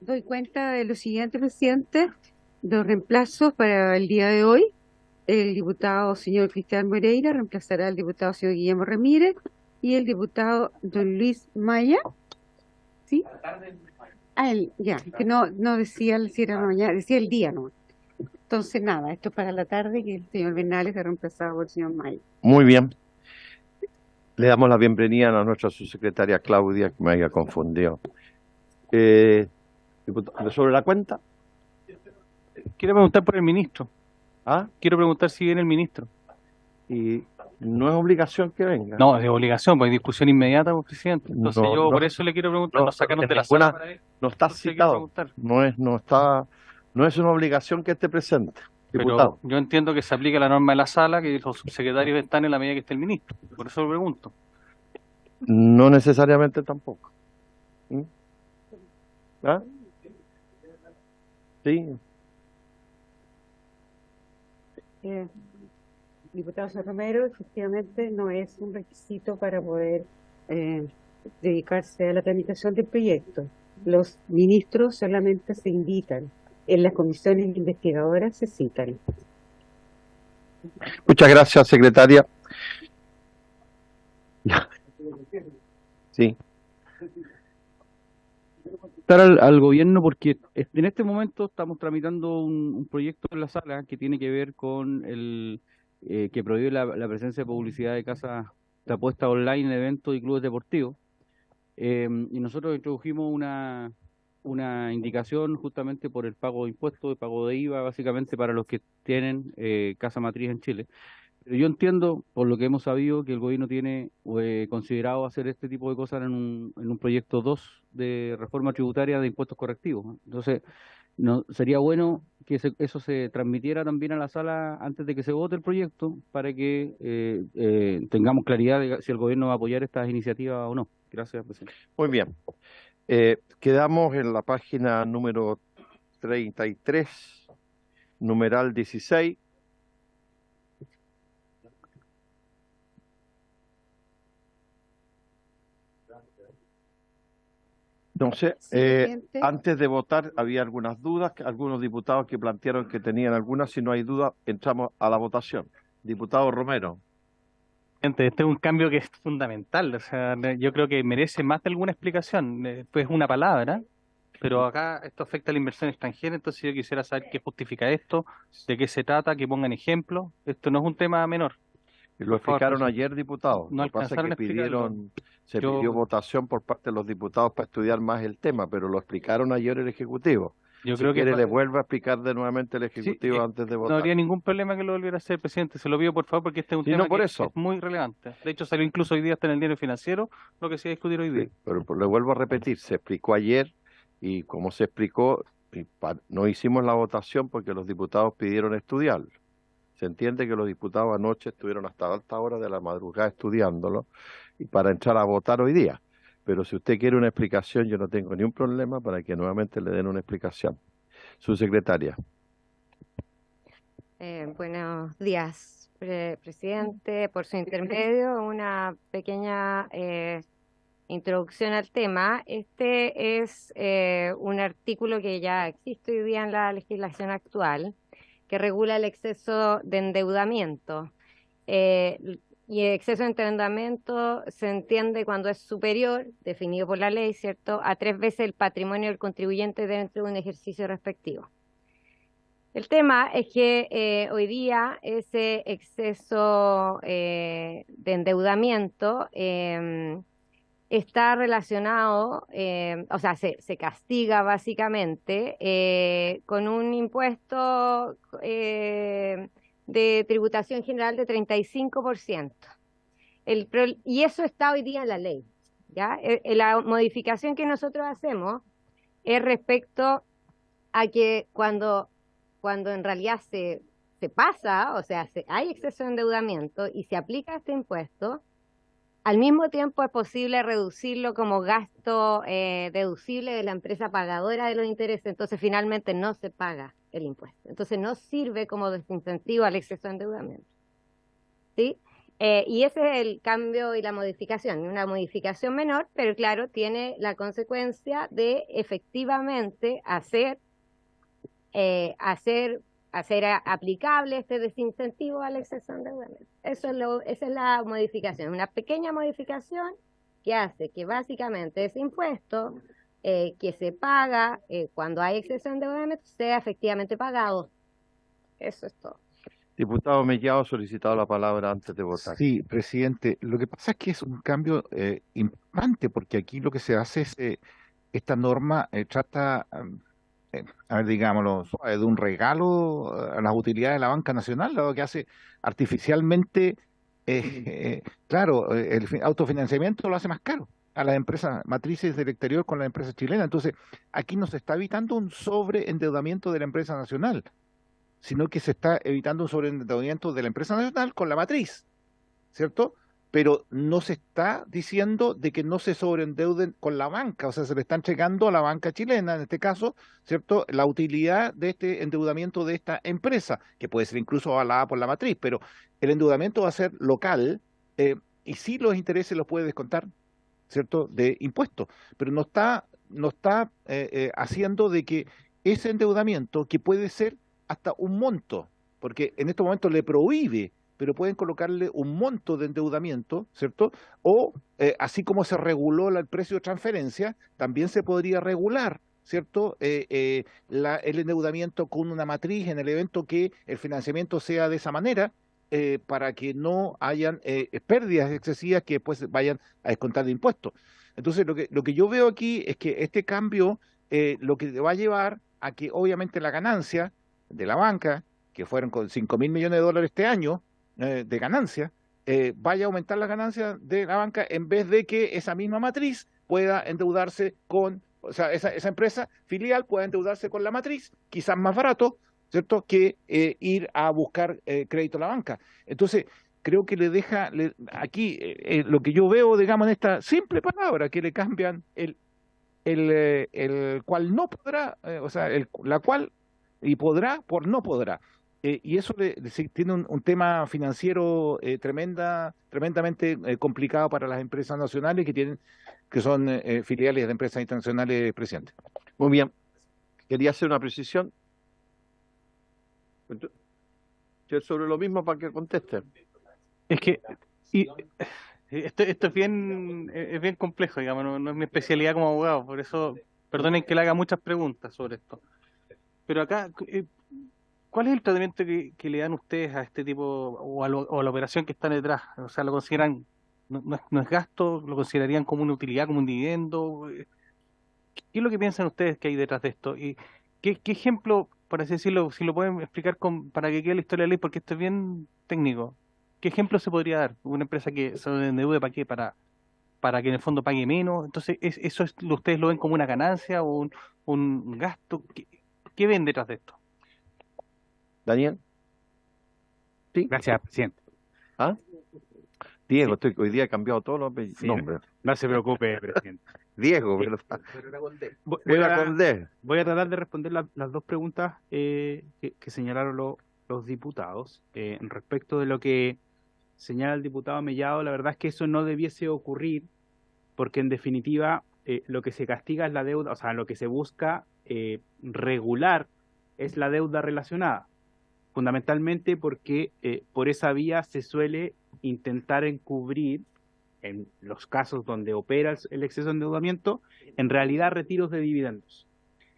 Doy cuenta de lo siguiente, presidente, los reemplazos para el día de hoy. El diputado señor Cristian Moreira reemplazará al diputado señor Guillermo Ramírez y el diputado don Luis Maya. ¿Sí? Ya, que no decía si era mañana, decía el día, ¿no? Entonces, nada, esto es para la tarde, que el señor Bernales ha reemplazado por el señor Maya. Muy bien. Le damos la bienvenida a nuestra subsecretaria Claudia, que me haya confundido. ¿Sobre la cuenta? Quiero preguntar por el ministro. ¿Ah? Quiero preguntar si viene el ministro. Y no es obligación que venga. No, es obligación, pues hay discusión inmediata, pues, presidente. Entonces por eso le quiero preguntar. No, Nos sacaron de la ninguna, sala para ir. no está citado. No es una obligación que esté presente, diputado. Pero yo entiendo que se aplica la norma de la sala, que los subsecretarios están en la medida que esté el ministro. Por eso lo pregunto. No necesariamente tampoco. ¿Ah? Sí. Diputado Romero, efectivamente no es un requisito para poder dedicarse a la tramitación del proyecto. Los ministros solamente se invitan, en las comisiones investigadoras se citan. Muchas gracias, secretaria. Sí. Al gobierno, porque en este momento estamos tramitando un proyecto en la sala que tiene que ver con el que prohíbe la presencia de publicidad de casas de apuestas online en eventos y clubes deportivos. Y nosotros introdujimos una indicación justamente por el pago de impuestos, el pago de IVA, básicamente para los que tienen casa matriz en Chile. Pero yo entiendo, por lo que hemos sabido, que el gobierno tiene considerado hacer este tipo de cosas en un proyecto 2 de reforma tributaria de impuestos correctivos, ¿no? Entonces, sería bueno que eso se transmitiera también a la sala antes de que se vote el proyecto para que tengamos claridad de si el gobierno va a apoyar estas iniciativas o no. Gracias, presidente. Muy bien. Quedamos en la página número 33, numeral 16. Entonces, antes de votar había algunas dudas, algunos diputados que plantearon que tenían algunas. Si no hay dudas, entramos a la votación. Diputado Romero. Este es un cambio que es fundamental. O sea, yo creo que merece más de alguna explicación. Pues una palabra, pero acá esto afecta a la inversión extranjera, entonces yo quisiera saber qué justifica esto, de qué se trata, que pongan ejemplos. Esto no es un tema menor. Lo explicaron ayer, diputados. No Lo que pasa es que se pidió votación por parte de los diputados para estudiar más el tema, pero lo explicaron ayer el Ejecutivo. Yo si creo quiere, que le vuelvo a explicar de nuevamente el Ejecutivo antes de votar. No habría ningún problema que lo volviera a hacer, presidente. Se lo pido, por favor, porque este es un tema que es muy relevante. De hecho, salió incluso hoy día hasta en el diario financiero lo que se va a discutir hoy día. Sí, pero le vuelvo a repetir, se explicó ayer y como se explicó, no hicimos la votación porque los diputados pidieron estudiarlo. Se entiende que los diputados anoche estuvieron hasta alta hora de la madrugada estudiándolo y para entrar a votar hoy día. Pero si usted quiere una explicación, yo no tengo ningún problema para que nuevamente le den una explicación. Su secretaria. Buenos días, presidente. Por su intermedio, una pequeña introducción al tema. Este es un artículo que ya existe hoy día en la legislación actual, que regula el exceso de endeudamiento. Y el exceso de endeudamiento se entiende cuando es superior, definido por la ley, ¿cierto?, a 3 veces el patrimonio del contribuyente dentro de un ejercicio respectivo. El tema es que hoy día ese exceso de endeudamiento está relacionado, o sea, se castiga básicamente con un impuesto de tributación general de 35%. Y eso está hoy día en la ley, ¿ya? La modificación que nosotros hacemos es respecto a que cuando en realidad se pasa, o sea, hay exceso de endeudamiento y se aplica este impuesto, al mismo tiempo es posible reducirlo como gasto deducible de la empresa pagadora de los intereses, entonces finalmente no se paga el impuesto. Entonces no sirve como desincentivo al exceso de endeudamiento. ¿Sí? Y ese es el cambio y la modificación, una modificación menor, pero claro, tiene la consecuencia de efectivamente hacer aplicable este desincentivo al exceso de endeudamiento. Esa es la modificación, una pequeña modificación que hace que básicamente ese impuesto que se paga cuando hay exceso de endeudamiento sea efectivamente pagado. Eso es todo. Diputado Mellado ha solicitado la palabra antes de votar. Sí, presidente, lo que pasa es que es un cambio importante porque aquí lo que se hace es, esta norma trata, a ver, digámoslo, de un regalo a las utilidades de la banca nacional, lo que hace artificialmente, claro, autofinanciamiento lo hace más caro a las empresas matrices del exterior con las empresas chilenas. Entonces, aquí no se está evitando un sobreendeudamiento de la empresa nacional, sino que se está evitando un sobreendeudamiento de la empresa nacional con la matriz, ¿cierto? Pero no se está diciendo de que no se sobreendeuden con la banca, o sea, se le está entregando a la banca chilena, en este caso, ¿cierto?, la utilidad de este endeudamiento de esta empresa, que puede ser incluso avalada por la matriz, pero el endeudamiento va a ser local, y sí los intereses los puede descontar, ¿cierto?, de impuestos, pero no está haciendo de que ese endeudamiento, que puede ser hasta un monto, porque en estos momentos le prohíbe, pero pueden colocarle un monto de endeudamiento, ¿cierto? O así como se reguló el precio de transferencia, también se podría regular, ¿cierto? El endeudamiento con una matriz en el evento que el financiamiento sea de esa manera, para que no hayan pérdidas excesivas que después vayan a descontar de impuestos. Entonces, lo que yo veo aquí es que este cambio lo que va a llevar a que obviamente la ganancia de la banca, que fueron con 5.000 millones de dólares este año de ganancia, vaya a aumentar las ganancias de la banca en vez de que esa misma matriz pueda endeudarse con, o sea, esa empresa filial pueda endeudarse con la matriz, quizás más barato, ¿cierto?, que ir a buscar crédito a la banca. Entonces, creo que aquí lo que yo veo, digamos, en esta simple palabra, que le cambian el cual no podrá, o sea, la cual y podrá por no podrá. Y eso tiene un tema financiero tremendamente complicado para las empresas nacionales que son filiales de empresas internacionales, presidente. Muy bien. Quería hacer una precisión. Sobre lo mismo para que conteste. Es que esto es bien complejo, digamos, no es mi especialidad como abogado, por eso perdonen que le haga muchas preguntas sobre esto. Pero acá, ¿cuál es el tratamiento que le dan ustedes a este tipo o a la operación que está detrás? O sea, ¿lo consideran, no es gasto, lo considerarían como una utilidad, como un dividendo? ¿Qué es lo que piensan ustedes que hay detrás de esto? ¿Y qué ejemplo, por así decirlo, si lo pueden explicar para que quede la historia de la ley, porque esto es bien técnico? ¿Qué ejemplo se podría dar? ¿Una empresa que se endeude para qué? Para que en el fondo pague menos. Entonces, ¿ustedes lo ven como una ganancia o un gasto? ¿Qué ven detrás de esto? Daniel. Sí. Gracias, presidente. ¿Ah? Diego, Sí. hoy día he cambiado todos los Sí, nombres. no se preocupe, presidente. Diego, Sí. pero era con D. Voy Era a, con D. voy a tratar de responder las dos preguntas que señalaron los diputados. Respecto de lo que señala el diputado Mellado, la verdad es que eso no debiese ocurrir, porque en definitiva lo que se castiga es la deuda, o sea, lo que se busca regular es la deuda relacionada, fundamentalmente porque por esa vía se suele intentar encubrir, en los casos donde opera el exceso de endeudamiento, en realidad retiros de dividendos.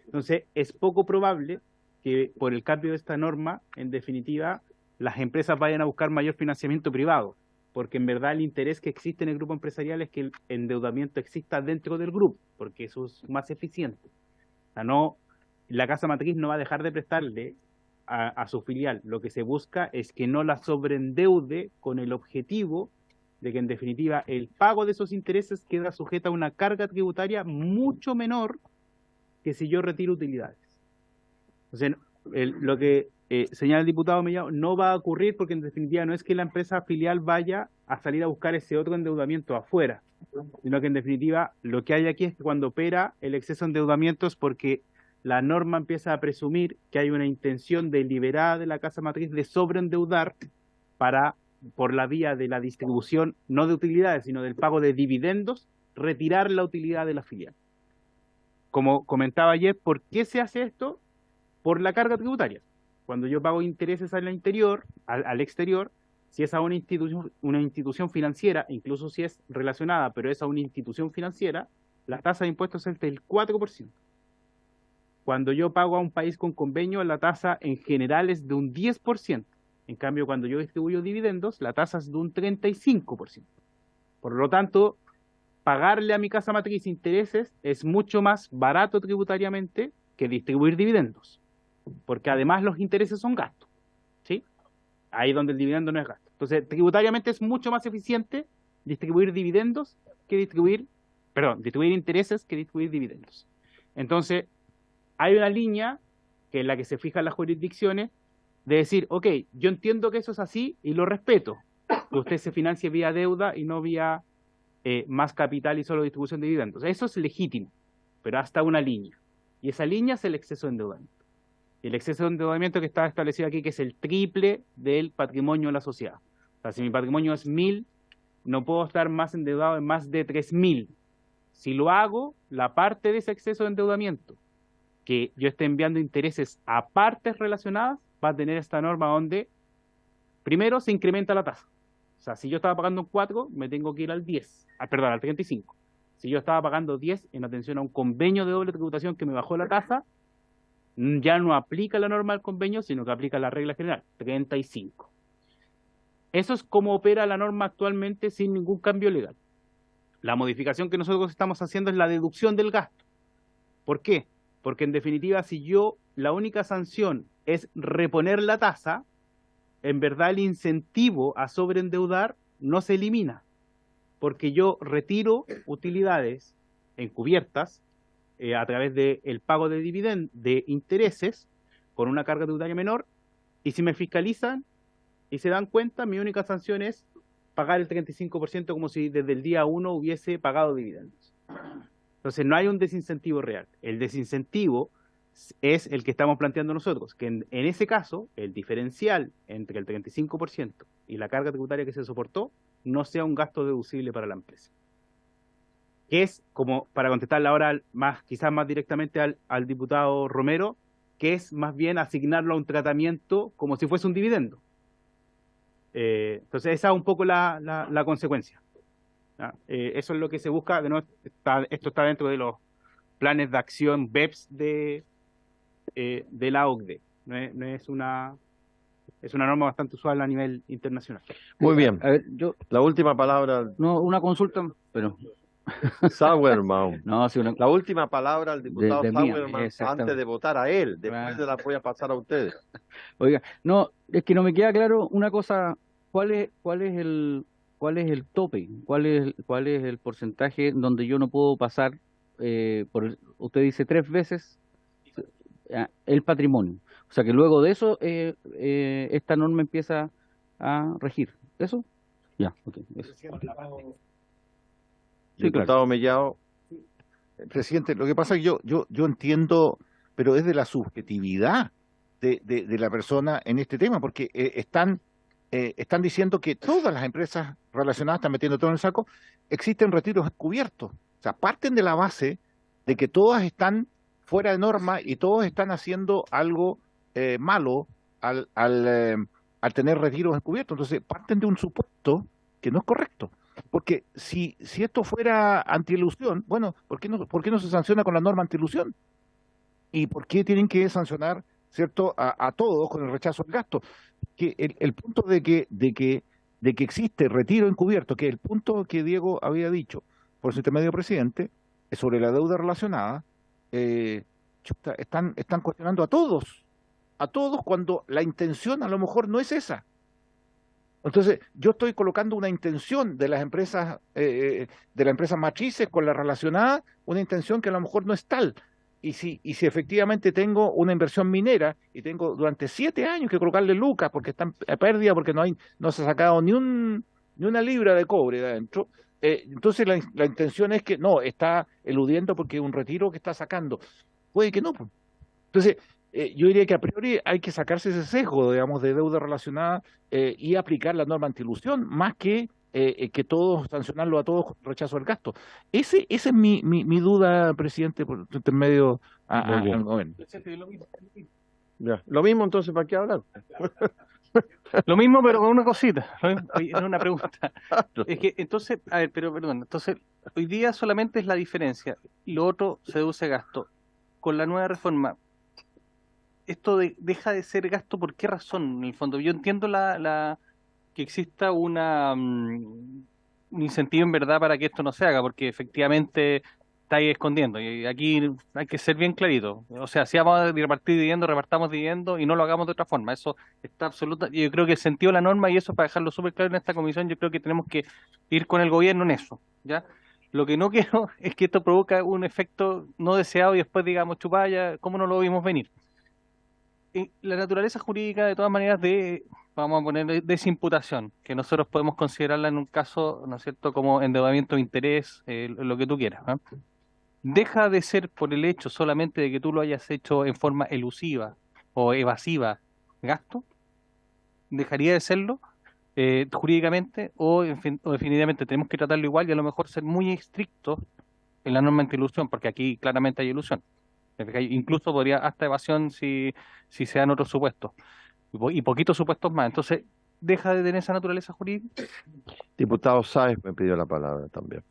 Entonces, es poco probable que por el cambio de esta norma, en definitiva, las empresas vayan a buscar mayor financiamiento privado, porque en verdad el interés que existe en el grupo empresarial es que el endeudamiento exista dentro del grupo, porque eso es más eficiente. O sea, la casa matriz no va a dejar de prestarle a su filial. Lo que se busca es que no la sobreendeude con el objetivo de que en definitiva el pago de esos intereses queda sujeto a una carga tributaria mucho menor que si yo retiro utilidades. Entonces, lo que señala el diputado Mellado, no va a ocurrir porque en definitiva no es que la empresa filial vaya a salir a buscar ese otro endeudamiento afuera, sino que en definitiva lo que hay aquí es que cuando opera el exceso de endeudamiento es porque la norma empieza a presumir que hay una intención deliberada de la casa matriz de sobreendeudar para, por la vía de la distribución, no de utilidades, sino del pago de dividendos, retirar la utilidad de la filial. Como comentaba ayer, ¿por qué se hace esto? Por la carga tributaria. Cuando yo pago intereses al interior, al exterior, si es a una institución financiera, incluso si es relacionada, pero es a una institución financiera, la tasa de impuestos es del 4%. Cuando yo pago a un país con convenio, la tasa en general es de un 10%. En cambio, cuando yo distribuyo dividendos, la tasa es de un 35%. Por lo tanto, pagarle a mi casa matriz intereses es mucho más barato tributariamente que distribuir dividendos, porque además los intereses son gastos, ¿sí? Ahí donde el dividendo no es gasto. Entonces, tributariamente es mucho más eficiente distribuir dividendos que distribuir intereses que distribuir dividendos. Entonces, hay una línea que es la que se fijan las jurisdicciones de decir, ok, yo entiendo que eso es así y lo respeto, que usted se financie vía deuda y no vía más capital y solo distribución de dividendos. Eso es legítimo, pero hasta una línea. Y esa línea es el exceso de endeudamiento. Y el exceso de endeudamiento que está establecido aquí, que es el triple del patrimonio de la sociedad. O sea, si mi patrimonio es 1.000, no puedo estar más endeudado en más de 3.000. Si lo hago, la parte de ese exceso de endeudamiento que yo esté enviando intereses a partes relacionadas, va a tener esta norma donde primero se incrementa la tasa. O sea, si yo estaba pagando un 4, me tengo que ir al 10, al 35. Si yo estaba pagando 10 en atención a un convenio de doble tributación que me bajó la tasa, ya no aplica la norma del convenio, sino que aplica la regla general, 35. Eso es como opera la norma actualmente sin ningún cambio legal. La modificación que nosotros estamos haciendo es la deducción del gasto. ¿Por qué? Porque en definitiva, si yo la única sanción es reponer la tasa, en verdad el incentivo a sobreendeudar no se elimina, porque yo retiro utilidades encubiertas a través del pago de dividendos, de intereses, con una carga tributaria menor, y si me fiscalizan y se dan cuenta, mi única sanción es pagar el 35% como si desde el día 1 hubiese pagado dividendos. Entonces no hay un desincentivo real. El desincentivo es el que estamos planteando nosotros, que en ese caso, el diferencial entre el 35% y la carga tributaria que se soportó no sea un gasto deducible para la empresa. Que es, como para contestarle ahora quizás más directamente al diputado Romero, que es más bien asignarlo a un tratamiento como si fuese un dividendo. Entonces esa es un poco la consecuencia. Eso es lo que se busca. De nuevo, esto está dentro de los planes de acción BEPS de la OCDE. Es una norma bastante usual a nivel internacional. Muy bien. A ver, La última palabra, no, una consulta, pero Sauermann. no, sí, La última palabra al diputado de mía, Sauermann exactamente. antes de votar a él. Después Ah. se la voy a pasar a ustedes. Oiga, no, es que no me queda claro una cosa, ¿cuál es el tope? ¿Cuál es el porcentaje donde yo no puedo pasar usted dice 3 veces el patrimonio? O sea que luego de eso esta norma empieza a regir. ¿Eso? Ya, ok. Eso. Sí, Diputado claro. Mellado, Presidente, lo que pasa es que yo entiendo, pero es de la subjetividad de la persona en este tema, porque están diciendo que todas las empresas relacionadas están metiendo todo en el saco, existen retiros encubiertos. O sea, parten de la base de que todas están fuera de norma y todos están haciendo algo malo al tener retiros encubiertos. Entonces, parten de un supuesto que no es correcto. Porque si esto fuera antielusión, bueno, ¿por qué no se sanciona con la norma antielusión? ¿Y por qué tienen que sancionar, cierto, a todos con el rechazo al gasto? Que el punto de que existe retiro encubierto, que es el punto que Diego había dicho por su intermedio presidente, es sobre la deuda relacionada, están cuestionando a todos cuando la intención a lo mejor no es esa. Entonces, yo estoy colocando una intención de las empresas matrices con la relacionada, una intención que a lo mejor no es tal. y si efectivamente tengo una inversión minera y tengo durante 7 años que colocarle lucas porque están a pérdida, porque no se ha sacado ni una libra de cobre de adentro, entonces la intención es que no, está eludiendo porque es un retiro que está sacando. Puede que no, pues. Entonces, yo diría que a priori hay que sacarse ese sesgo, digamos, de deuda relacionada y aplicar la norma antiilusión, más que todos sancionarlo a todos con rechazo al gasto. Esa es mi duda, presidente, por tu intermedio Muy bien. al gobierno. Ya. Lo mismo entonces, ¿para qué hablar? Lo mismo, pero con una cosita, oye, no una pregunta. Es que entonces, a ver, pero perdón, entonces hoy día solamente es la diferencia, lo otro se deduce gasto. Con la nueva reforma, esto deja de ser gasto, ¿por qué razón? En el fondo, yo entiendo que exista un incentivo en verdad para que esto no se haga, porque efectivamente estáis escondiendo. Y aquí hay que ser bien clarito. O sea, si vamos a repartir dividendos, repartamos dividendos y no lo hagamos de otra forma. Eso está absoluta. Yo creo que el sentido de la norma, y eso para dejarlo súper claro en esta comisión, yo creo que tenemos que ir con el gobierno en eso, ¿ya? Lo que no quiero es que esto provoque un efecto no deseado y después digamos, chupaya, ¿cómo no lo vimos venir? La naturaleza jurídica, de todas maneras, vamos a poner, desimputación, que nosotros podemos considerarla en un caso, ¿no es cierto?, como endeudamiento de interés, lo que tú quieras, ¿no? Deja de ser por el hecho solamente de que tú lo hayas hecho en forma elusiva o evasiva, gasto, dejaría de serlo jurídicamente, o definitivamente tenemos que tratarlo igual y a lo mejor ser muy estrictos en la norma anti-ilusión, porque aquí claramente hay ilusión. Incluso podría hasta evasión si se dan otros supuestos y poquitos supuestos más. Entonces, deja de tener esa naturaleza jurídica. Diputado Sáez me pidió la palabra también.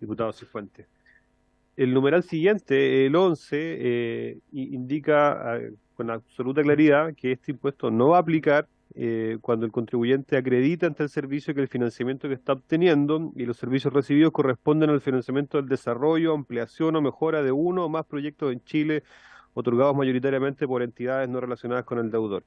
Diputado Cifuentes. El numeral siguiente, el 11, indica con absoluta claridad que este impuesto no va a aplicar cuando el contribuyente acredita ante el servicio que el financiamiento que está obteniendo y los servicios recibidos corresponden al financiamiento del desarrollo, ampliación o mejora de uno o más proyectos en Chile otorgados mayoritariamente por entidades no relacionadas con el deudor.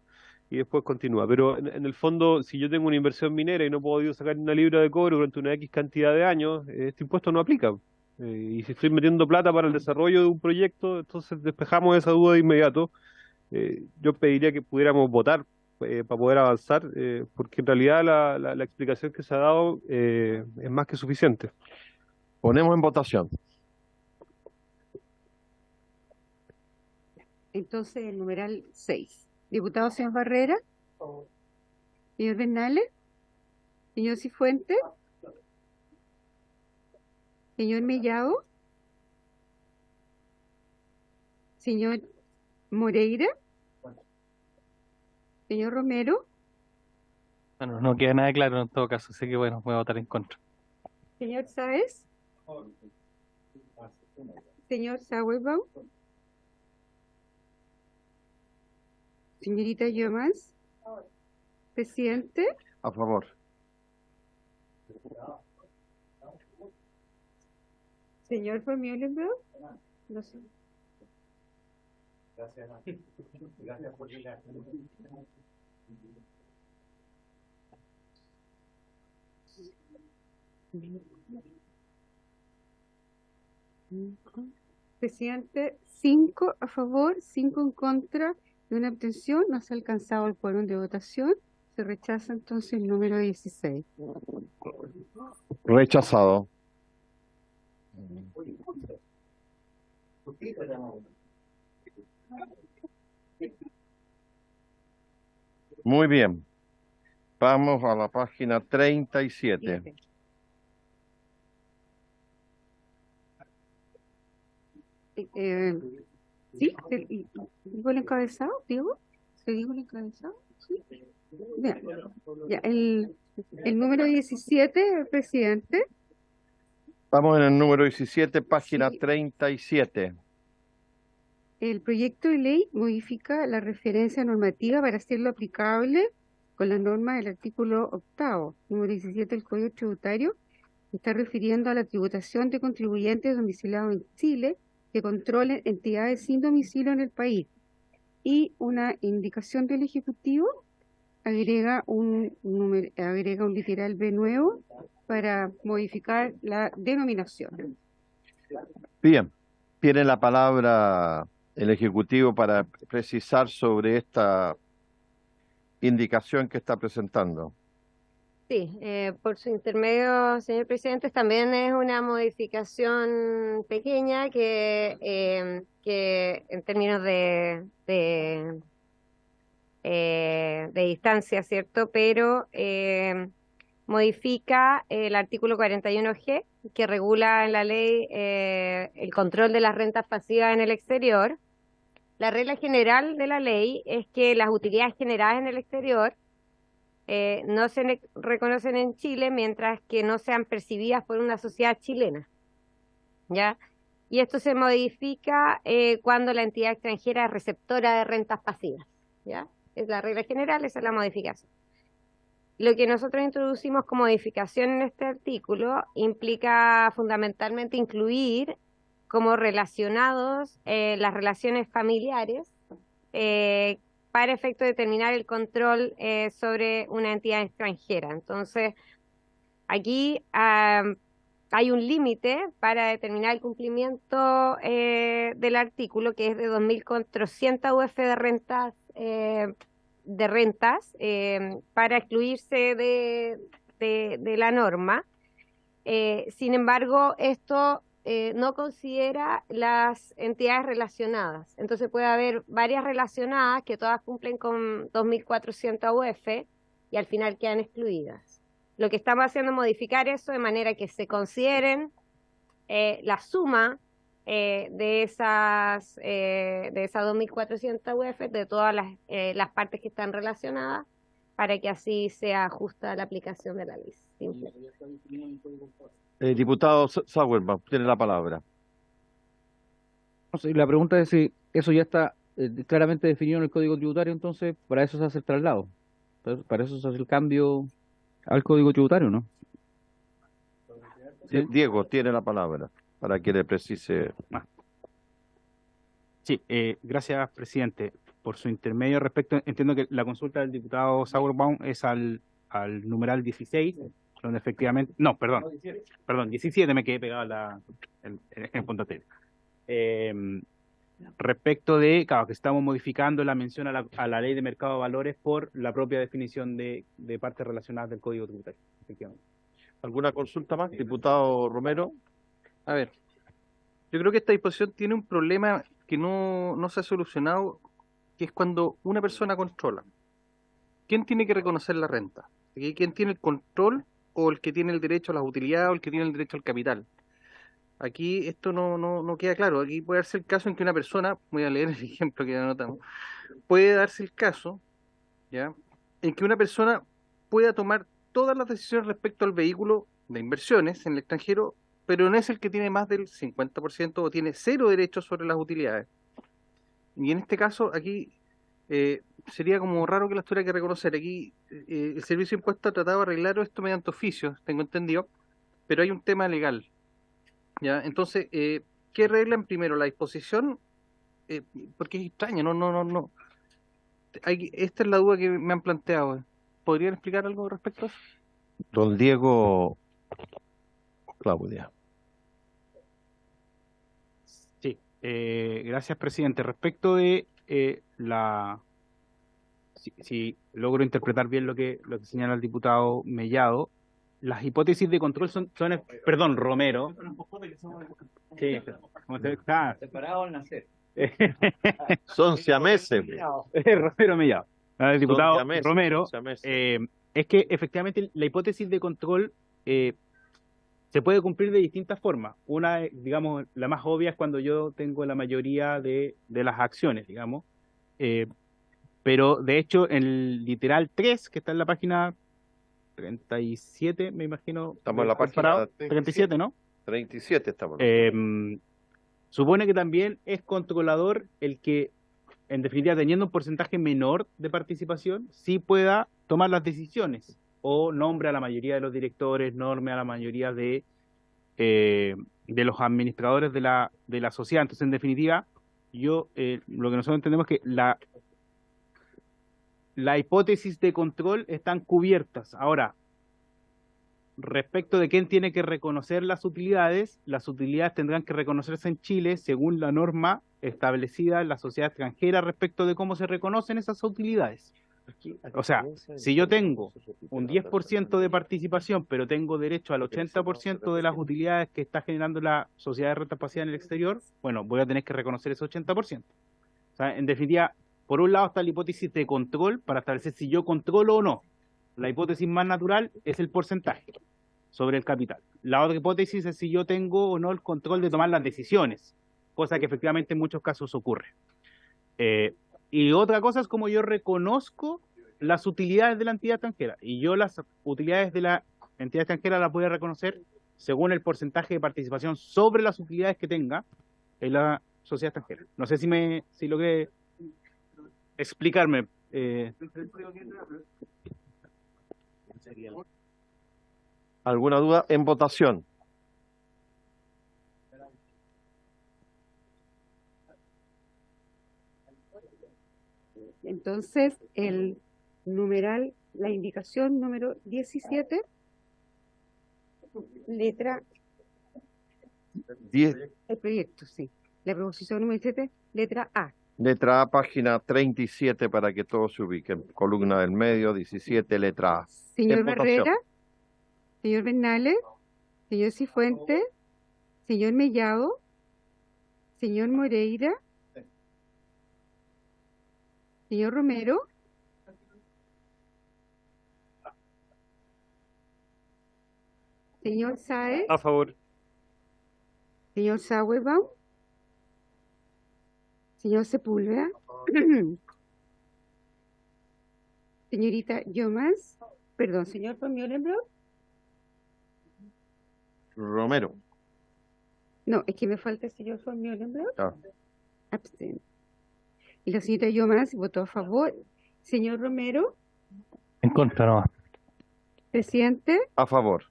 Y después continúa. Pero en el fondo, si yo tengo una inversión minera y no puedo sacar una libra de cobre durante una X cantidad de años, este impuesto no aplica. Y si estoy metiendo plata para el desarrollo de un proyecto, entonces despejamos esa duda de inmediato. Yo pediría que pudiéramos votar para poder avanzar, porque en realidad la explicación que se ha dado es más que suficiente. Ponemos en votación. Entonces, el numeral 6. Diputado señor Barrera, señor Bernales, señor Cifuentes, señor Mellado, señor Moreira, señor Romero, Bueno, no queda nada claro en todo caso, así que bueno, voy a votar en contra. señor Sáez, señor Sauerbaum, señorita Yomans, presidente, A favor. señor von Mühlenberg, no sé. Presidente, 5 a favor, 5 en contra y una abstención. No se ha alcanzado el quórum de votación. Se rechaza entonces el número 16. Rechazado. Muy bien. Vamos a la página 37. ¿Sí? ¿Digo el encabezado? ¿Digo? ¿Se digo el encabezado? ¿Sí? Bien. Ya, el número 17, presidente. Vamos en el número 17, página Sí. 37. El proyecto de ley modifica la referencia normativa para hacerlo aplicable con la norma del artículo 8, número 17 del Código Tributario, que está refiriendo a la tributación de contribuyentes domiciliados en Chile que controlen entidades sin domicilio en el país. Y una indicación del Ejecutivo agrega agrega un literal B nuevo para modificar la denominación. Bien, tiene la palabra el Ejecutivo para precisar sobre esta indicación que está presentando. Sí, por su intermedio, señor presidente, también es una modificación pequeña que en términos de distancia, ¿cierto? Pero modifica el artículo 41G, que regula en la ley el control de las rentas pasivas en el exterior. La regla general de la ley es que las utilidades generadas en el exterior no se reconocen en Chile mientras que no sean percibidas por una sociedad chilena, ¿ya? Y esto se modifica cuando la entidad extranjera es receptora de rentas pasivas, ¿ya? Es la regla general, esa es la modificación. Lo que nosotros introducimos como modificación en este artículo implica fundamentalmente incluir como relacionados las relaciones familiares para efecto de determinar el control sobre una entidad extranjera. Entonces, aquí hay un límite para determinar el cumplimiento del artículo, que es de 2.400 UF de rentas para excluirse de la norma. Sin embargo, esto no considera las entidades relacionadas. Entonces puede haber varias relacionadas que todas cumplen con 2.400 UF y al final quedan excluidas. Lo que estamos haciendo es modificar eso de manera que se consideren la suma de esas 2.400 UF de todas las partes que están relacionadas para que así sea justa la aplicación de la ley. Simple. Diputado Sauerman, tiene la palabra. No sé, la pregunta es si eso ya está claramente definido en el Código Tributario, entonces para eso se hace el traslado. Para eso se hace el cambio al Código Tributario, ¿no? ¿Sí? Diego, tiene la palabra para que le precise. Sí, gracias, presidente. Por su intermedio respecto, entiendo que la consulta del diputado Sauerbaum es al numeral 16, donde efectivamente, no, perdón, 17 me quedé pegado en el punto anterior. Respecto de, claro, que estamos modificando la mención a la ley de mercado de valores por la propia definición de partes relacionadas del Código Tributario, efectivamente. ¿Alguna consulta más, diputado Romero? A ver, yo creo que esta disposición tiene un problema que no se ha solucionado, que es cuando una persona controla. ¿Quién tiene que reconocer la renta? ¿Quién tiene el control o el que tiene el derecho a las utilidades o el que tiene el derecho al capital? Aquí esto no queda claro. Aquí puede darse el caso en que una persona, voy a leer el ejemplo que anotamos, puede darse el caso, ¿ya?, en que una persona pueda tomar todas las decisiones respecto al vehículo de inversiones en el extranjero, pero no es el que tiene más del 50% o tiene cero derechos sobre las utilidades. Y en este caso, aquí sería como raro que las tuviera que reconocer. Aquí el Servicio de Impuestos ha tratado de arreglar esto mediante oficios, tengo entendido, pero hay un tema legal, ¿ya? Entonces, ¿qué arreglan primero? ¿La disposición? Porque es extraño, no. Esta es la duda que me han planteado. ¿Podrían explicar algo respecto a eso? Don Diego Claudia. Sí, gracias, presidente. Respecto de si logro interpretar bien lo que señala el diputado Mellado, las hipótesis de control perdón, Romero. Sí, como te está Separado al nacer. Son siameses. Romero Mellado. El diputado siameses, Romero, siameses. es que efectivamente la hipótesis de control se puede cumplir de distintas formas. Una, digamos, la más obvia es cuando yo tengo la mayoría de las acciones, digamos. Pero de hecho, en el literal 3, que está en la página 37, me imagino. Estamos en la página 37, ¿no? 37 estamos. Supone que también es controlador el que, en definitiva, teniendo un porcentaje menor de participación, sí pueda tomar las decisiones o nombre a la mayoría de los directores, norme a la mayoría de los administradores de la sociedad. Entonces, en definitiva, lo que nosotros entendemos es que la hipótesis de control están cubiertas. Ahora, respecto de quién tiene que reconocer las utilidades tendrán que reconocerse en Chile según la norma establecida en la sociedad extranjera respecto de cómo se reconocen esas utilidades. O sea, si yo tengo un 10% de participación, pero tengo derecho al 80% de las utilidades que está generando la sociedad de renta pasiva en el exterior, bueno, voy a tener que reconocer ese 80%. O sea, en definitiva, por un lado está la hipótesis de control para establecer si yo controlo o no. La hipótesis más natural es el porcentaje sobre el capital. La otra hipótesis es si yo tengo o no el control de tomar las decisiones, cosa que efectivamente en muchos casos ocurre. Y otra cosa es como yo reconozco las utilidades de la entidad extranjera. Y yo las utilidades de la entidad extranjera las voy a reconocer según el porcentaje de participación sobre las utilidades que tenga en la sociedad extranjera. No sé si logré explicarme. ¿Alguna duda en votación? Entonces, el numeral, la indicación número 17, letra, 10, el proyecto, sí. La proposición número 17, letra A. letra A, página 37, para que todos se ubiquen. Columna del medio, 17, letra A. Señor En votación. Barrera, señor Bernales, señor Cifuentes, señor Mellado, señor Moreira, señor Romero, señor Sáez, A favor. señor Sauerbaum, señor Sepúlveda, señorita Yomas, perdón, señor von Müllenbrock, Romero. no, es que me falta el señor von Müllenbrock, Ah, abstain. Y la señorita Yomas votó a favor. Señor Romero, En contra, no. presidente, a favor.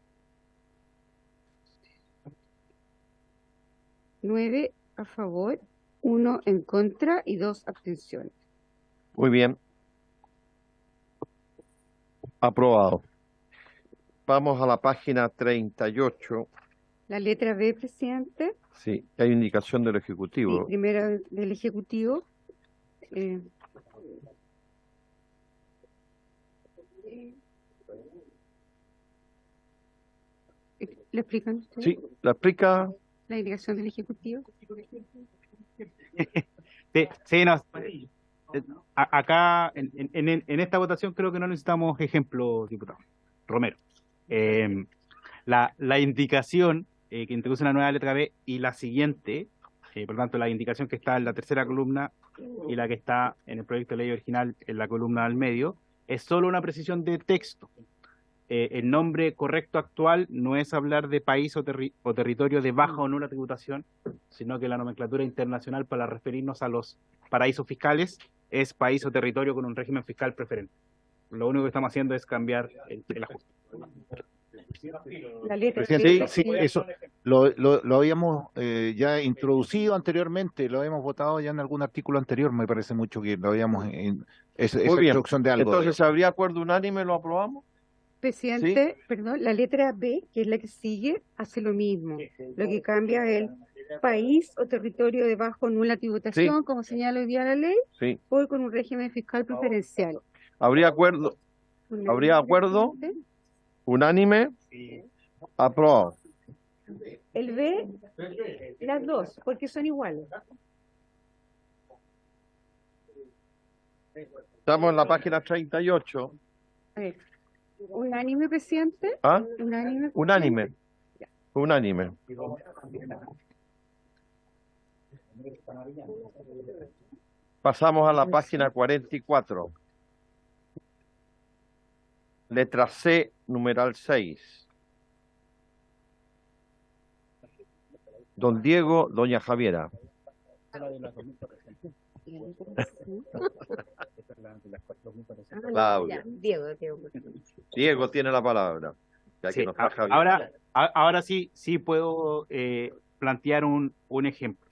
9 a favor, 1 en contra y 2 abstenciones. Muy bien. Aprobado. Vamos a la página 38. La letra B, presidente, Sí, hay indicación del sí, Ejecutivo. primera del Ejecutivo. eh, ¿Le explican ustedes Sí, la explica. la indicación del Ejecutivo? Sí, no. Acá, en esta votación, creo que no necesitamos ejemplos, diputado Romero. La indicación que introduce la nueva letra B y la siguiente, por lo tanto, la indicación que está en la tercera columna y la que está en el proyecto de ley original en la columna al medio, es solo una precisión de texto. El nombre correcto actual no es hablar de país o territorio de baja o nula tributación, sino que la nomenclatura internacional para referirnos a los paraísos fiscales es país o territorio con un régimen fiscal preferente. Lo único que estamos haciendo es cambiar el ajuste. La letra Presidente, B, sí, eso lo habíamos ya introducido anteriormente, lo habíamos votado ya en algún artículo anterior, me parece mucho que lo habíamos esa Muy bien. introducción de algo. Entonces, ¿habría acuerdo unánime? ¿Lo aprobamos? presidente, perdón, la letra B, que es la que sigue, hace lo mismo. Lo que cambia es el país o territorio de bajo o nula tributación, como señala hoy día la ley, Sí. o con un régimen fiscal preferencial. ¿Habría acuerdo? ¿Habría acuerdo? Unánime. Aprobado. El B, las dos, porque son iguales. Estamos en la página 38. A ver, unánime, presidente. ¿Ah? Unánime. Unánime. Unánime. Pasamos a la página 44. Letra C, numeral 6. Don Diego, doña Javiera. Claudia. Diego. Diego tiene la palabra. Ya que Sí, no está Javier. ahora sí puedo plantear un ejemplo.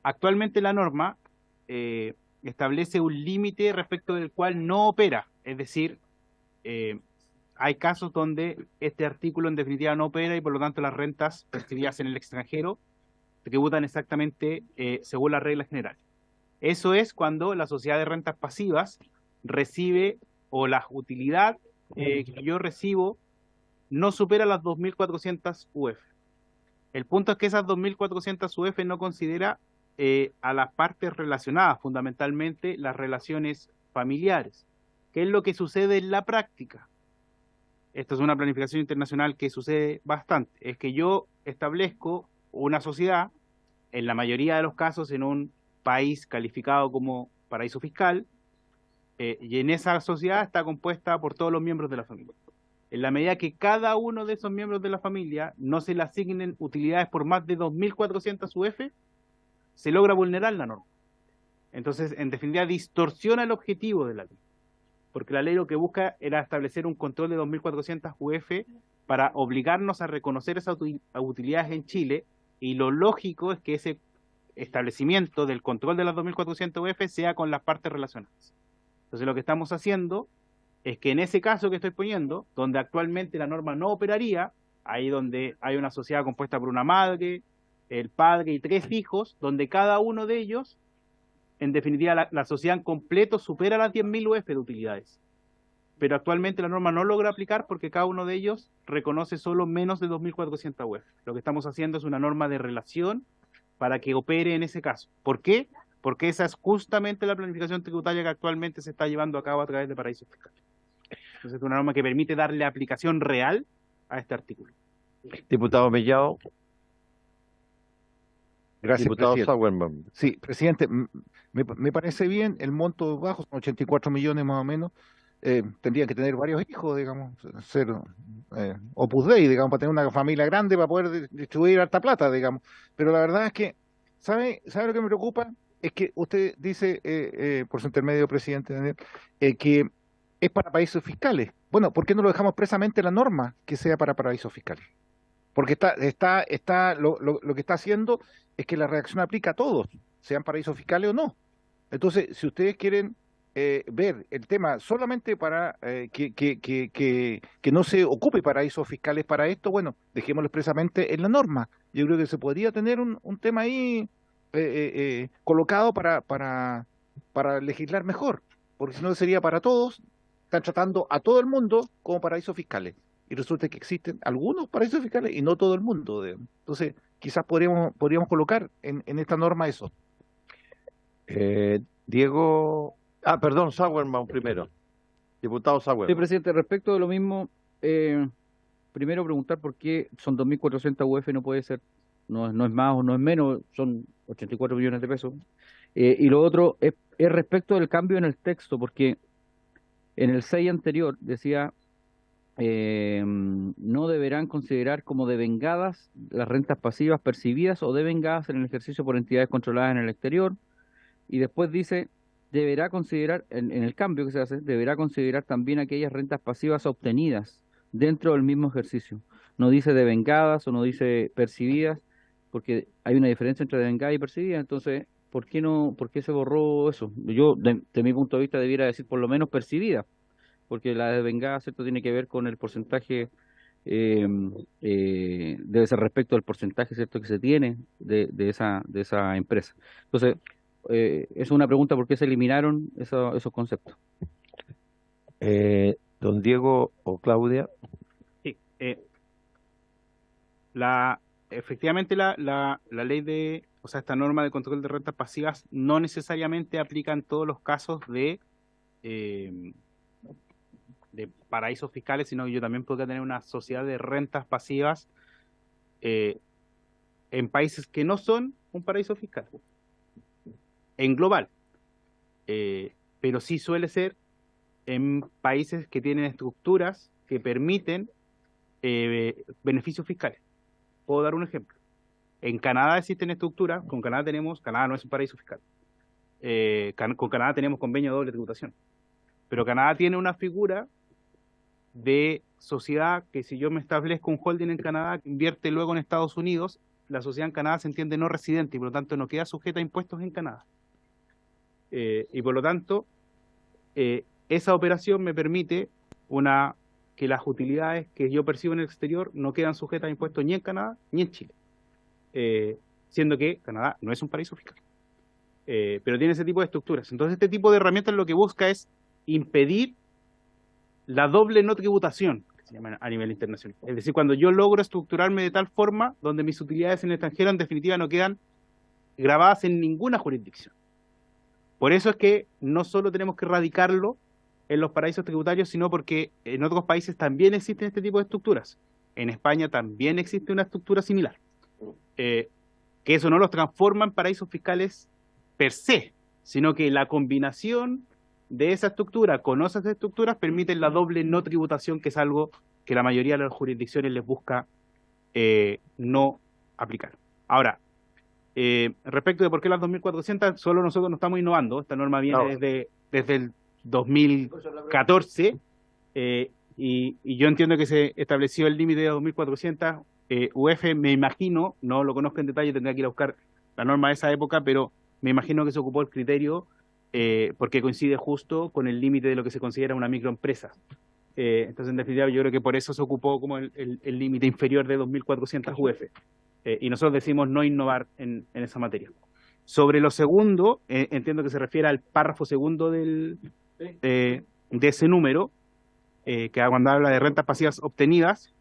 Actualmente la norma establece un límite respecto del cual no opera. Es decir, hay casos donde este artículo en definitiva no opera y por lo tanto las rentas percibidas en el extranjero tributan exactamente según las reglas generales. Eso es cuando la sociedad de rentas pasivas recibe o la utilidad que yo recibo no supera las 2.400 UF. El punto es que esas 2.400 UF no considera a las partes relacionadas, fundamentalmente las relaciones familiares. ¿Qué es lo que sucede en la práctica? Esto es una planificación internacional que sucede bastante. Es que yo establezco una sociedad, en la mayoría de los casos en un país calificado como paraíso fiscal, y en esa sociedad está compuesta por todos los miembros de la familia. En la medida que cada uno de esos miembros de la familia no se le asignen utilidades por más de 2.400 UF, se logra vulnerar la norma. Entonces, en definitiva, distorsiona el objetivo de la ley. Porque la ley lo que busca era establecer un control de 2.400 UF para obligarnos a reconocer esas utilidades en Chile, y lo lógico es que ese establecimiento del control de las 2.400 UF sea con las partes relacionadas. Entonces lo que estamos haciendo es que en ese caso que estoy poniendo, donde actualmente la norma no operaría, ahí donde hay una sociedad compuesta por una madre, el padre y 3 hijos, donde cada uno de ellos, en definitiva, la sociedad en completo supera las 10.000 UF de utilidades. Pero actualmente la norma no logra aplicar porque cada uno de ellos reconoce solo menos de 2.400 UF. Lo que estamos haciendo es una norma de relación para que opere en ese caso. ¿Por qué? Porque esa es justamente la planificación tributaria que actualmente se está llevando a cabo a través de paraísos fiscales. Entonces es una norma que permite darle aplicación real a este artículo. Diputado Mellado. Gracias, Diputado presidente. Sauerman. Sí, presidente, me parece bien el monto bajo, son 84 millones más o menos. Tendrían que tener varios hijos, digamos, ser Opus Dei, digamos, para tener una familia grande, para poder distribuir harta plata, digamos. Pero la verdad es que, ¿sabe lo que me preocupa? Es que usted dice, por su intermedio, presidente Daniel, que es para paraísos fiscales. Bueno, ¿por qué no lo dejamos expresamente en la norma que sea para paraísos fiscales? Porque lo que está haciendo es que la redacción aplica a todos, sean paraísos fiscales o no. Entonces, si ustedes quieren ver el tema solamente para que no se ocupe paraísos fiscales para esto, bueno, dejémoslo expresamente en la norma. Yo creo que se podría tener un tema ahí colocado para legislar mejor, porque si no sería para todos, están tratando a todo el mundo como paraísos fiscales. Y resulta que existen algunos paraísos fiscales y no todo el mundo. Entonces, quizás podríamos colocar en esta norma eso. Diego. Perdón, Sauerman primero. Diputado Sí, Sauerman. presidente, respecto de lo mismo, primero preguntar por qué son 2.400 UF, no puede ser, no es más o no es menos, son 84 millones de pesos. Y lo otro es respecto del cambio en el texto, porque en el 6 anterior decía, no deberán considerar como devengadas las rentas pasivas percibidas o devengadas en el ejercicio por entidades controladas en el exterior, y después dice, deberá considerar, en el cambio que se hace, deberá considerar también aquellas rentas pasivas obtenidas dentro del mismo ejercicio. No dice devengadas o no dice percibidas, porque hay una diferencia entre devengada y percibida. Entonces, ¿por qué se borró eso? Yo, de mi punto de vista, debiera decir por lo menos percibida, porque la devengada, ¿cierto?, tiene que ver con el porcentaje, debe ser respecto al porcentaje, ¿cierto?, que se tiene de esa empresa. Entonces, es una pregunta, ¿por qué se eliminaron esos conceptos? Don Diego o Claudia. Sí, efectivamente la ley o sea, esta norma de control de rentas pasivas no necesariamente aplica en todos los casos de paraísos fiscales, sino que yo también podría tener una sociedad de rentas pasivas en países que no son un paraíso fiscal, en global, pero sí suele ser en países que tienen estructuras que permiten beneficios fiscales. Puedo dar un ejemplo. En Canadá existen estructuras, Canadá no es un paraíso fiscal, con Canadá tenemos convenio de doble tributación, pero Canadá tiene una figura de sociedad que, si yo me establezco un holding en Canadá que invierte luego en Estados Unidos, la sociedad en Canadá se entiende no residente y por lo tanto no queda sujeta a impuestos en Canadá. Y por lo tanto, esa operación me permite que las utilidades que yo percibo en el exterior no quedan sujetas a impuestos ni en Canadá ni en Chile, siendo que Canadá no es un paraíso fiscal, pero tiene ese tipo de estructuras. Entonces este tipo de herramientas lo que busca es impedir la doble no tributación, que se llama a nivel internacional. Es decir, cuando yo logro estructurarme de tal forma donde mis utilidades en el extranjero en definitiva no quedan grabadas en ninguna jurisdicción. Por eso es que no solo tenemos que erradicarlo en los paraísos tributarios, sino porque en otros países también existen este tipo de estructuras. En España también existe una estructura similar. Que eso no los transforma en paraísos fiscales per se, sino que la combinación de esa estructura con otras estructuras permite la doble no tributación, que es algo que la mayoría de las jurisdicciones les busca no aplicar. Ahora, respecto de por qué las 2.400, solo nosotros no estamos innovando. Esta norma viene desde el 2014 y yo entiendo que se estableció el límite de 2.400. UF, me imagino, no lo conozco en detalle, tendría que ir a buscar la norma de esa época, pero me imagino que se ocupó el criterio porque coincide justo con el límite de lo que se considera una microempresa. Entonces, en definitiva, yo creo que por eso se ocupó como el límite inferior de 2.400 UF. Y nosotros decimos no innovar en esa materia. Sobre lo segundo, entiendo que se refiere al párrafo segundo de ese número, que cuando habla de rentas pasivas obtenidas.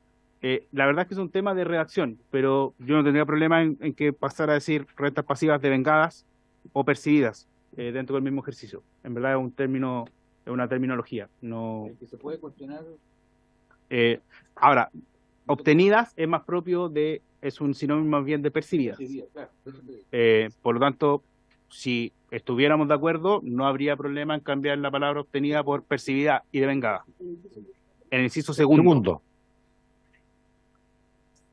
La verdad es que es un tema de redacción, pero yo no tendría problema en que pasara a decir rentas pasivas devengadas o percibidas dentro del mismo ejercicio. En verdad es un término, es una terminología. No. El que se puede cuestionar. Ahora, obtenidas es más propio de, es un sinónimo más bien de percibidas. Claro. Por lo tanto, si estuviéramos de acuerdo, no habría problema en cambiar la palabra obtenida por percibida y devengada. En el inciso segundo.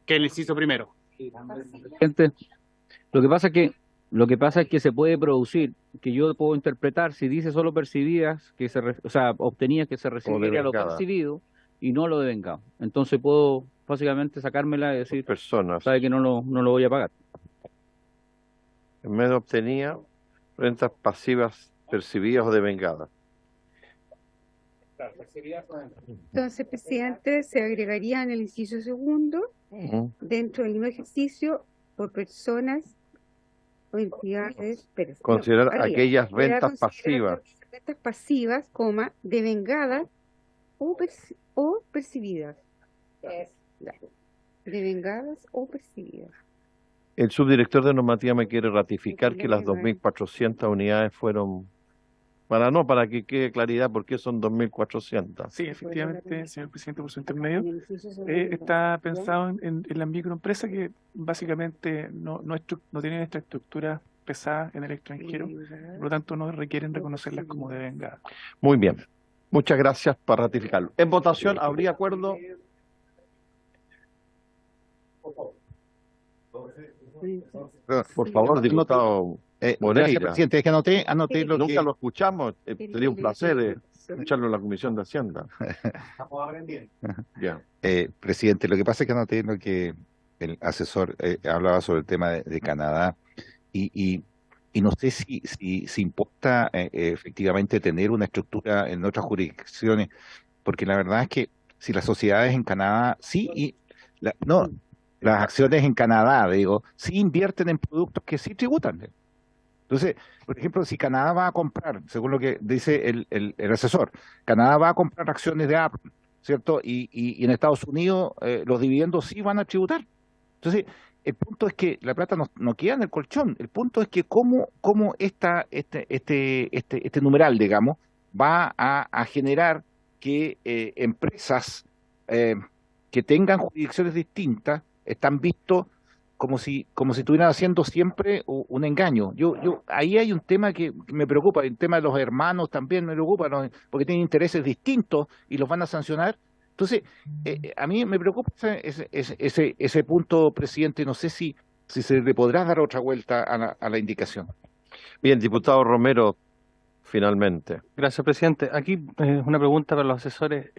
Que el inciso primero. Gente, lo que pasa es que se puede producir, que yo puedo interpretar, si dice solo percibidas, obtenidas, que se refiere a lo percibido y no lo devengado. Entonces puedo básicamente sacármela y decir, personas, sabe que no lo voy a pagar. En vez de obtenía, rentas pasivas percibidas o devengadas. Entonces, presidente, se agregaría en el inciso segundo, dentro del mismo ejercicio, por personas o entidades. Considerar aquellas rentas pasivas. Rentas pasivas, devengadas o percibidas. Devengadas o percibidas. El subdirector de normativa me quiere ratificar que las 2.400 unidades fueron, para que quede claridad por qué son 2.400. Sí, efectivamente, señor presidente, por su intermedio, está pensado en la microempresa que básicamente no tienen esta estructura pesada en el extranjero, por lo tanto no requieren reconocerlas como devengadas. Muy bien, muchas gracias por ratificarlo. En votación, ¿habría acuerdo? Por favor, diputado Moreira. Gracias, presidente. Es que anoté lo Nunca que... lo escuchamos. Sería un placer escucharlo en la Comisión de Hacienda. Ya. Presidente, lo que pasa es que anoté lo que el asesor hablaba sobre el tema de Canadá y no sé si importa efectivamente tener una estructura en otras jurisdicciones, porque la verdad es que si las sociedades en Canadá las acciones en Canadá, sí invierten en productos que sí tributan. Entonces, por ejemplo, si Canadá va a comprar, según lo que dice el asesor, Canadá va a comprar acciones de Apple, ¿cierto? Y en Estados Unidos los dividendos sí van a tributar. Entonces, el punto es que la plata no queda en el colchón. El punto es que cómo este numeral, digamos, va a generar que empresas que tengan jurisdicciones distintas están vistos como si estuvieran haciendo siempre un engaño. Ahí hay un tema que me preocupa, el tema de los hermanos también me preocupa, ¿no? Porque tienen intereses distintos y los van a sancionar. Entonces, a mí me preocupa ese punto, presidente. No sé si se le podrá dar otra vuelta a la indicación. Bien, diputado Romero, finalmente. Gracias, presidente. Aquí una pregunta para los asesores.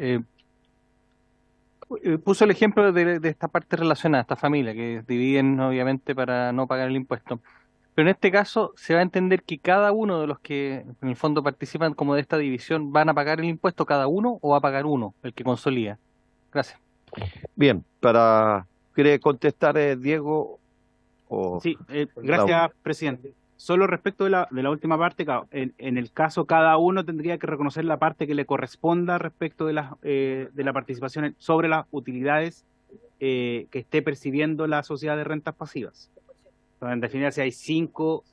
Puso el ejemplo de esta parte relacionada, esta familia, que dividen obviamente para no pagar el impuesto. Pero en este caso se va a entender que cada uno de los que en el fondo participan como de esta división van a pagar el impuesto cada uno o va a pagar uno, el que consolida. Gracias. Bien, ¿quiere contestar Diego o Sí, Claudia? gracias, presidente. Solo respecto de la última parte, claro, en el caso cada uno tendría que reconocer la parte que le corresponda respecto de la participación sobre las utilidades que esté percibiendo la sociedad de rentas pasivas. Entonces, en definitiva, si hay 5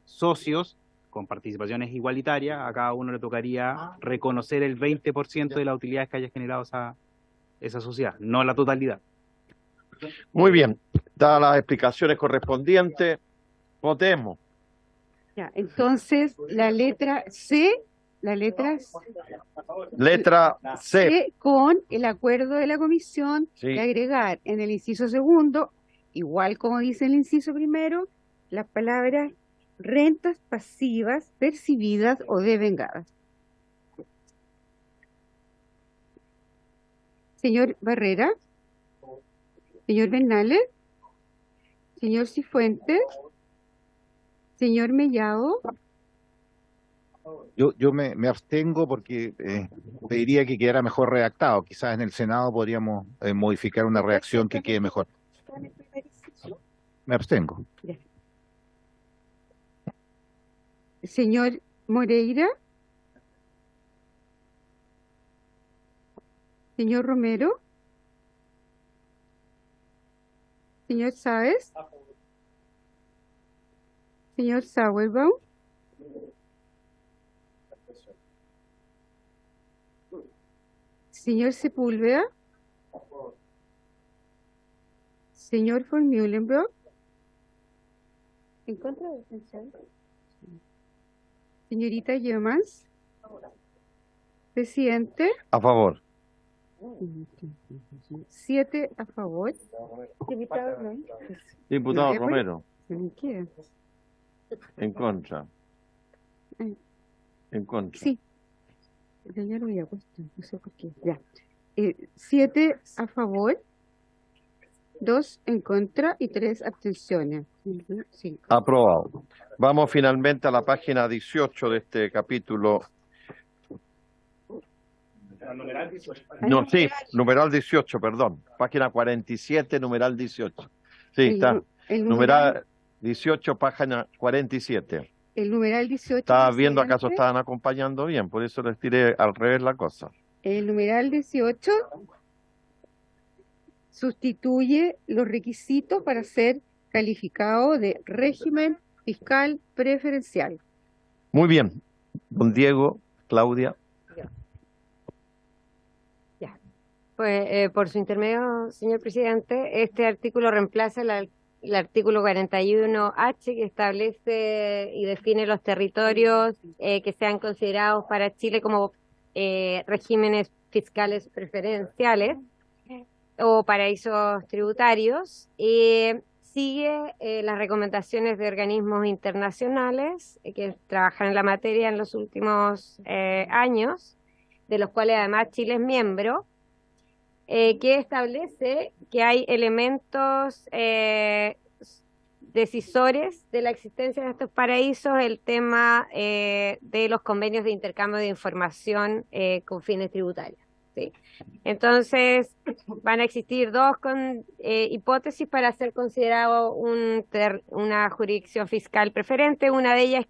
socios con participaciones igualitarias, a cada uno le tocaría reconocer el 20% de las utilidades que haya generado esa sociedad, no la totalidad. Muy bien, dadas las explicaciones correspondientes, votemos. Ya, entonces, la letra C, Letra C. C con el acuerdo de la comisión Sí. de agregar en el inciso segundo, igual como dice el inciso primero, las palabras rentas pasivas percibidas o devengadas. Señor Barrera, señor Bernales, señor Cifuentes, señor Mellado, Yo me abstengo porque pediría que quedara mejor redactado. Quizás en el Senado podríamos modificar una redacción que quede mejor. Me abstengo. señor Moreira, señor Romero, señor Sáez, señor Sauerbaum, señor Sepúlveda, señor von Mühlenbrock, en contra de abstención. Señorita Yemans, presidente, A favor. 7 a favor. Diputado, no. Diputado No, Romero, ¿Qué? en contra. Ay. En contra. Sí. Yo ya lo había puesto, no sé por qué. Ya. 7 a favor, 2 en contra y 3 abstenciones. Sí. Aprobado. Vamos finalmente a la página 18 de este capítulo. No, sí, numeral 18, perdón. Página 47, numeral 18. Sí, está. Numeral 18, página 47. El numeral 18. Estaba viendo acaso presidente, estaban acompañando bien, por eso les tiré al revés la cosa. El numeral 18 sustituye los requisitos para ser calificado de régimen fiscal preferencial. Muy bien. Don Diego, Claudia. Pues, por su intermedio, señor presidente, este artículo reemplaza el artículo 41H que establece y define los territorios que sean considerados para Chile como regímenes fiscales preferenciales o paraísos tributarios. Sigue las recomendaciones de organismos internacionales que trabajan en la materia en los últimos años, de los cuales además Chile es miembro. Que establece que hay elementos decisores de la existencia de estos paraísos, el tema de los convenios de intercambio de información con fines tributarios, ¿sí? Entonces, van a existir dos hipótesis para ser considerado una jurisdicción fiscal preferente. Una de ellas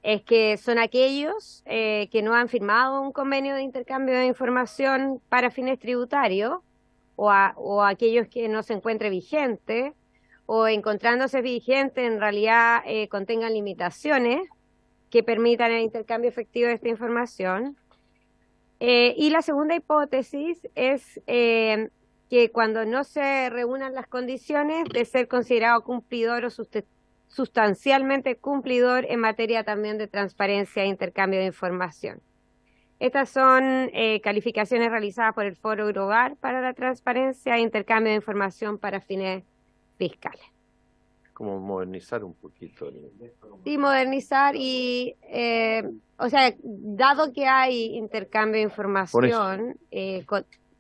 es que son aquellos que no han firmado un convenio de intercambio de información para fines tributarios o aquellos que no se encuentre vigente o encontrándose vigente en realidad contengan limitaciones que permitan el intercambio efectivo de esta información. Y la segunda hipótesis es que cuando no se reúnan las condiciones de ser considerado cumplidor o sustancialmente cumplidor en materia también de transparencia e intercambio de información. Estas son calificaciones realizadas por el Foro Global para la Transparencia e Intercambio de Información para fines fiscales. Como modernizar un poquito. Sí, modernizar y, o sea, dado que hay intercambio de información,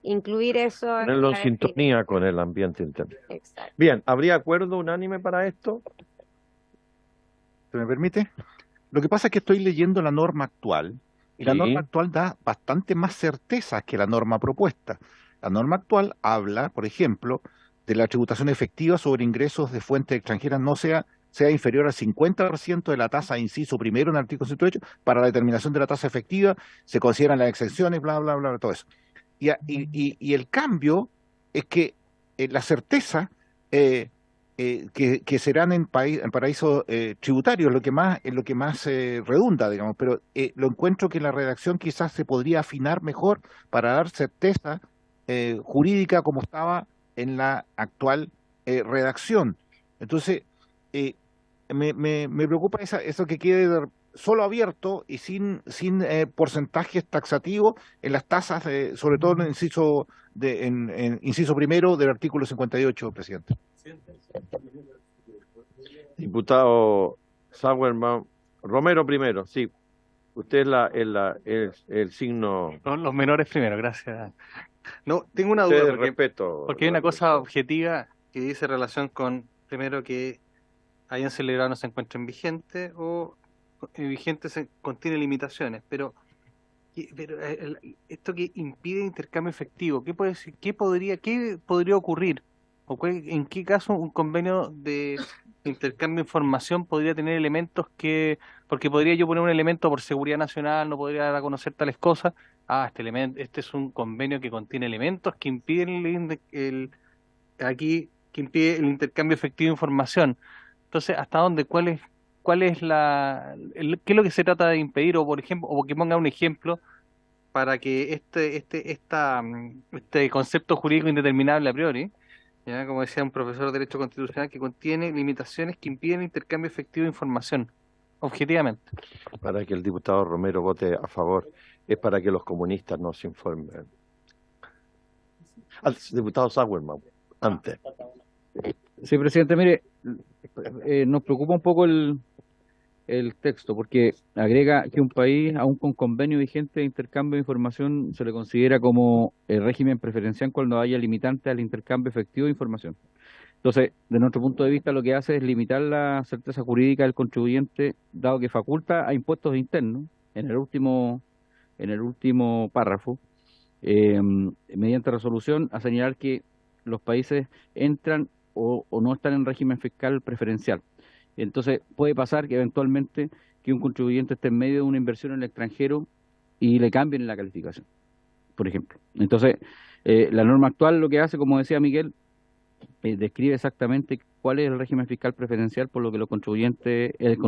incluir eso en Ponerlo en la sintonía con el ambiente interno. Exacto. Bien, ¿habría acuerdo unánime para esto? ¿Se me permite? Lo que pasa es que estoy leyendo la norma actual y la Sí. norma actual da bastante más certezas que la norma propuesta. La norma actual habla, por ejemplo, de la tributación efectiva sobre ingresos de fuentes extranjeras no sea inferior al 50% de la tasa de inciso primero en el artículo 108. Para la determinación de la tasa efectiva se consideran las exenciones, bla, bla, bla, todo eso. Y el cambio es que la certeza que serán en paraísos tributarios es lo que más redunda, digamos, pero lo encuentro que la redacción quizás se podría afinar mejor para dar certeza jurídica como estaba en la actual redacción. Entonces, me preocupa eso que quede solo abierto y sin porcentajes taxativos en las tasas, sobre todo en inciso primero del artículo 58, presidente. Diputado Sauerman, Romero primero, sí. Usted es el signo. Los menores primero, gracias. No, tengo una Usted duda, de respeto. porque hay una cosa objetiva que dice relación con, primero, que hayan celebrado no se encuentren vigentes o vigentes contiene limitaciones, pero esto que impide intercambio efectivo, qué podría ocurrir? ¿En qué caso un convenio de intercambio de información podría tener elementos porque podría yo poner un elemento por seguridad nacional, no podría dar a conocer tales cosas? Este es un convenio que contiene elementos que impiden que impide el intercambio efectivo de información. Entonces, ¿hasta dónde? ¿Cuál es qué es lo que se trata de impedir? O por ejemplo, o que ponga un ejemplo para que este concepto jurídico indeterminable a priori, ya como decía un profesor de Derecho Constitucional, que contiene limitaciones que impiden el intercambio efectivo de información, objetivamente. Para que el diputado Romero vote a favor, es para que los comunistas no se informen. Diputado Sauerman, antes. Sí, presidente, mire, nos preocupa un poco el texto, porque agrega que un país, aún con convenio vigente de intercambio de información, se le considera como régimen preferencial cuando haya limitantes al intercambio efectivo de información. Entonces, de nuestro punto de vista, lo que hace es limitar la certeza jurídica del contribuyente, dado que faculta a impuestos internos, en el último párrafo, mediante resolución, a señalar que los países entran o no están en régimen fiscal preferencial. Entonces puede pasar que eventualmente que un contribuyente esté en medio de una inversión en el extranjero y le cambien la calificación, por ejemplo. Entonces, la norma actual lo que hace, como decía Miguel, describe exactamente cuál es el régimen fiscal preferencial, por lo que el contribuyente es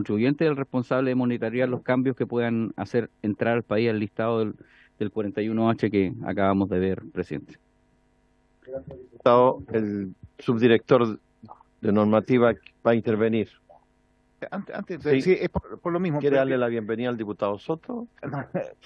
el responsable de monitorear los cambios que puedan hacer entrar al país al listado del 41H que acabamos de ver, presidente. El subdirector de normativa va a intervenir. Antes Sí. sí, es por lo mismo. ¿Quiere darle la bienvenida al diputado Soto?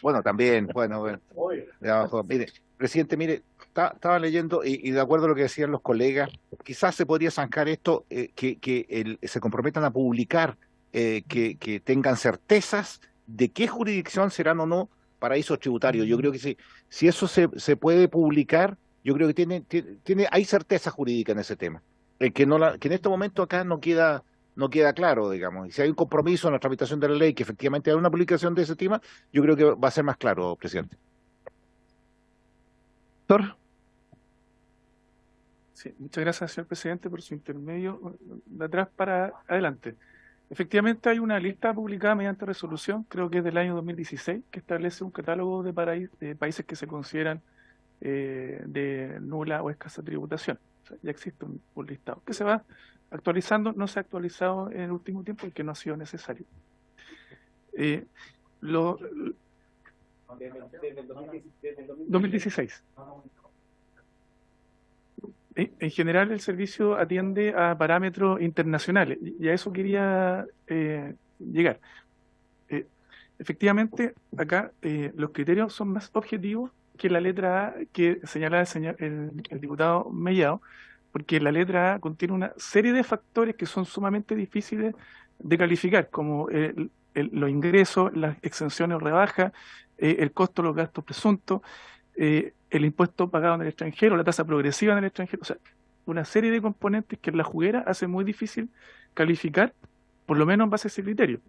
Bueno, también, bueno, de abajo. Mire, presidente, mire, estaba leyendo y de acuerdo a lo que decían los colegas, quizás se podría zanjar esto, se comprometan a publicar, que tengan certezas de qué jurisdicción serán o no paraísos tributarios. Yo creo que si eso se puede publicar, yo creo que hay certeza jurídica en ese tema. Que en este momento acá no queda claro, digamos. Y si hay un compromiso en la tramitación de la ley que efectivamente hay una publicación de ese tema, yo creo que va a ser más claro, presidente. Doctor. Sí, muchas gracias, señor presidente, por su intermedio de atrás para adelante. Efectivamente, hay una lista publicada mediante resolución, creo que es del año 2016, que establece un catálogo de países que se consideran de nula o escasa tributación. O sea, ya existe un listado que se va actualizando, no se ha actualizado en el último tiempo porque no ha sido necesario. Desde el 2016. En general, el servicio atiende a parámetros internacionales y a eso quería llegar. Efectivamente, acá los criterios son más objetivos que la letra A que señala el diputado Mellado, porque la letra A contiene una serie de factores que son sumamente difíciles de calificar, como los ingresos, las exenciones o rebajas, el costo de los gastos presuntos. el impuesto pagado en el extranjero, la tasa progresiva en el extranjero, o sea, una serie de componentes que en la juguera hace muy difícil calificar, por lo menos en base a ese criterio.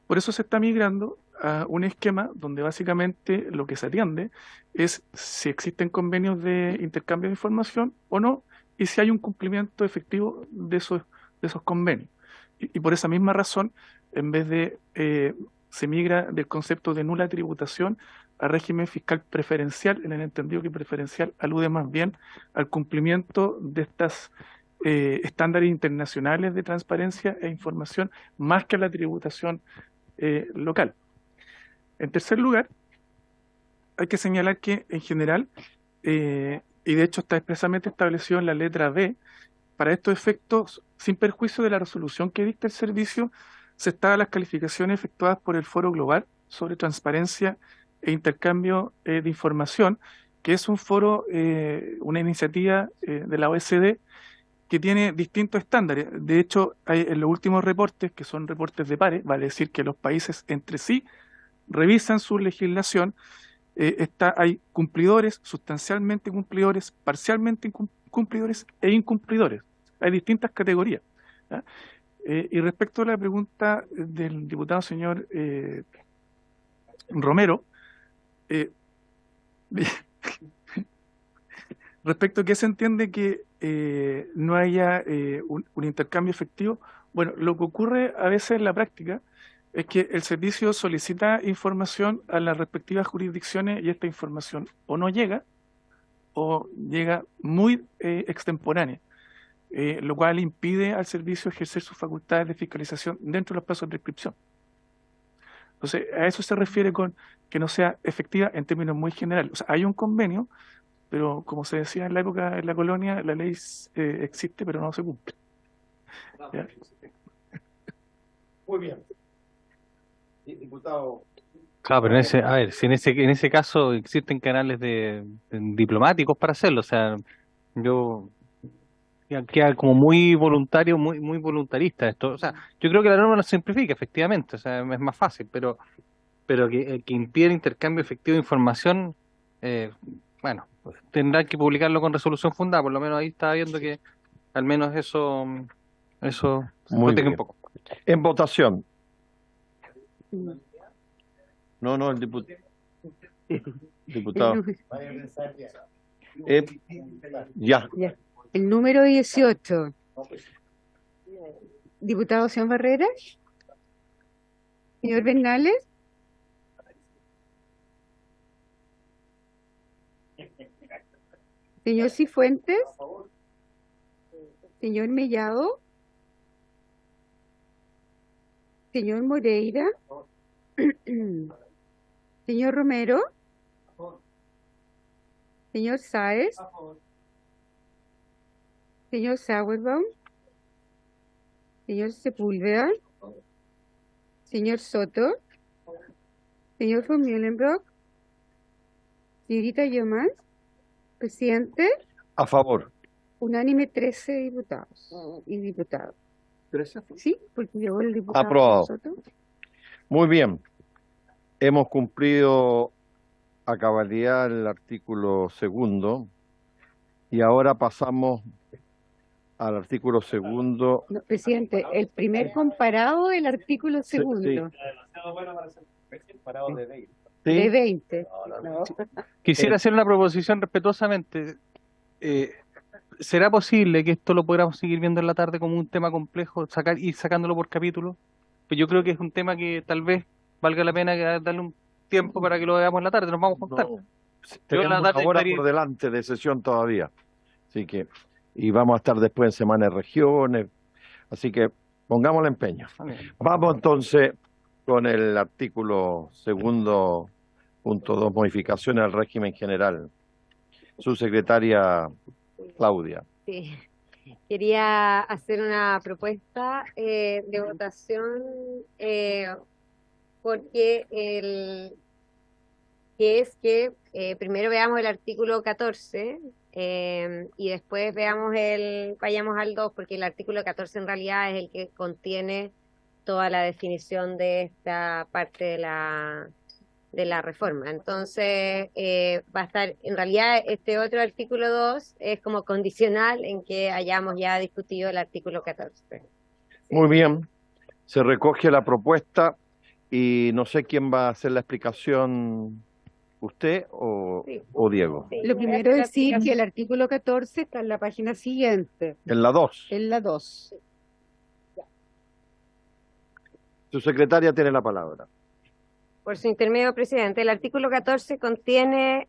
Por eso se está migrando a un esquema donde básicamente lo que se atiende es si existen convenios de intercambio de información o no, y si hay un cumplimiento efectivo de esos convenios. Y por esa misma razón, en vez de se migra del concepto de nula tributación a régimen fiscal preferencial, en el entendido que preferencial alude más bien al cumplimiento de estas estándares internacionales de transparencia e información, más que a la tributación local. En tercer lugar, hay que señalar que en general, y de hecho está expresamente establecido en la letra B, para estos efectos, sin perjuicio de la resolución que dicta el servicio, se estaban las calificaciones efectuadas por el Foro Global sobre Transparencia e Intercambio de Información, que es un foro, una iniciativa de la OECD que tiene distintos estándares. De hecho, en los últimos reportes, que son reportes de pares, vale decir que los países entre sí revisan su legislación, hay cumplidores, sustancialmente cumplidores, parcialmente cumplidores e incumplidores. Hay distintas categorías, ¿ya? Y respecto a la pregunta del diputado señor Romero, respecto a qué se entiende que no haya un intercambio efectivo, bueno, lo que ocurre a veces en la práctica es que el servicio solicita información a las respectivas jurisdicciones y esta información o no llega o llega muy extemporánea, lo cual impide al servicio ejercer sus facultades de fiscalización dentro de los plazos de prescripción. Entonces, a eso se refiere con que no sea efectiva en términos muy generales. O sea, hay un convenio, pero como se decía en la época, en la colonia, la ley existe, pero no se cumple. ¿Ya? Muy bien. Diputado. Claro, pero a ver, si en ese caso existen canales diplomáticos para hacerlo, o sea, yo queda como muy voluntario, muy voluntarista esto. O sea, yo creo que la norma lo simplifica, efectivamente, o sea, es más fácil, pero que impide el intercambio efectivo de información, bueno, pues, tendrán que publicarlo con resolución fundada, por lo menos ahí estaba viendo que al menos eso se Muy protege un bien. poco. En votación. No, el diputado. Ya. Ya. El número 18. Diputado señor Barrera. Señor Bernales. Señor Cifuentes. Señor Mellado. Señor Moreira. Señor Romero. Señor Sáez. Señor Sauerbaum. Señor Sepúlveda. Señor Soto. Señor von Mühlenbrock. Señorita Yomans. Presidente, A favor. unánime 13 diputados y diputadas. Sí, porque llegó el diputado Aprobado. Soto. Muy bien. Hemos cumplido a cabalidad el artículo segundo y ahora pasamos al artículo segundo. No, presidente, el primer comparado del artículo segundo, ¿Sí? de 20. No. Quisiera hacer una proposición respetuosamente. ¿Será posible que esto lo podamos seguir viendo en la tarde como un tema complejo, ir sacándolo por capítulo? Pues yo creo que es un tema que tal vez valga la pena darle un tiempo para que lo veamos en la tarde. Nos vamos a juntar. No, Yo en tenemos la una tarde hora estaría- por delante de sesión todavía. Así que, y vamos a estar después en Semana de Regiones. Así que pongamos el empeño. Vamos entonces con el artículo segundo, punto 2, modificaciones al régimen general. Su secretaria Claudia. Sí. Quería hacer una propuesta de votación porque que primero veamos el artículo 14 y después vayamos al 2, porque el artículo 14 en realidad es el que contiene toda la definición de esta parte de la reforma. Entonces, va a estar, en realidad, este otro artículo 2 es como condicional en que hayamos ya discutido el artículo 14. Muy bien, se recoge la propuesta y no sé quién va a hacer la explicación, usted Sí, o Diego. sí. Lo primero es decir que el artículo 14 está en la página siguiente, En la 2. en la 2. Su secretaria tiene la palabra. Por su intermedio, presidente, el artículo 14 contiene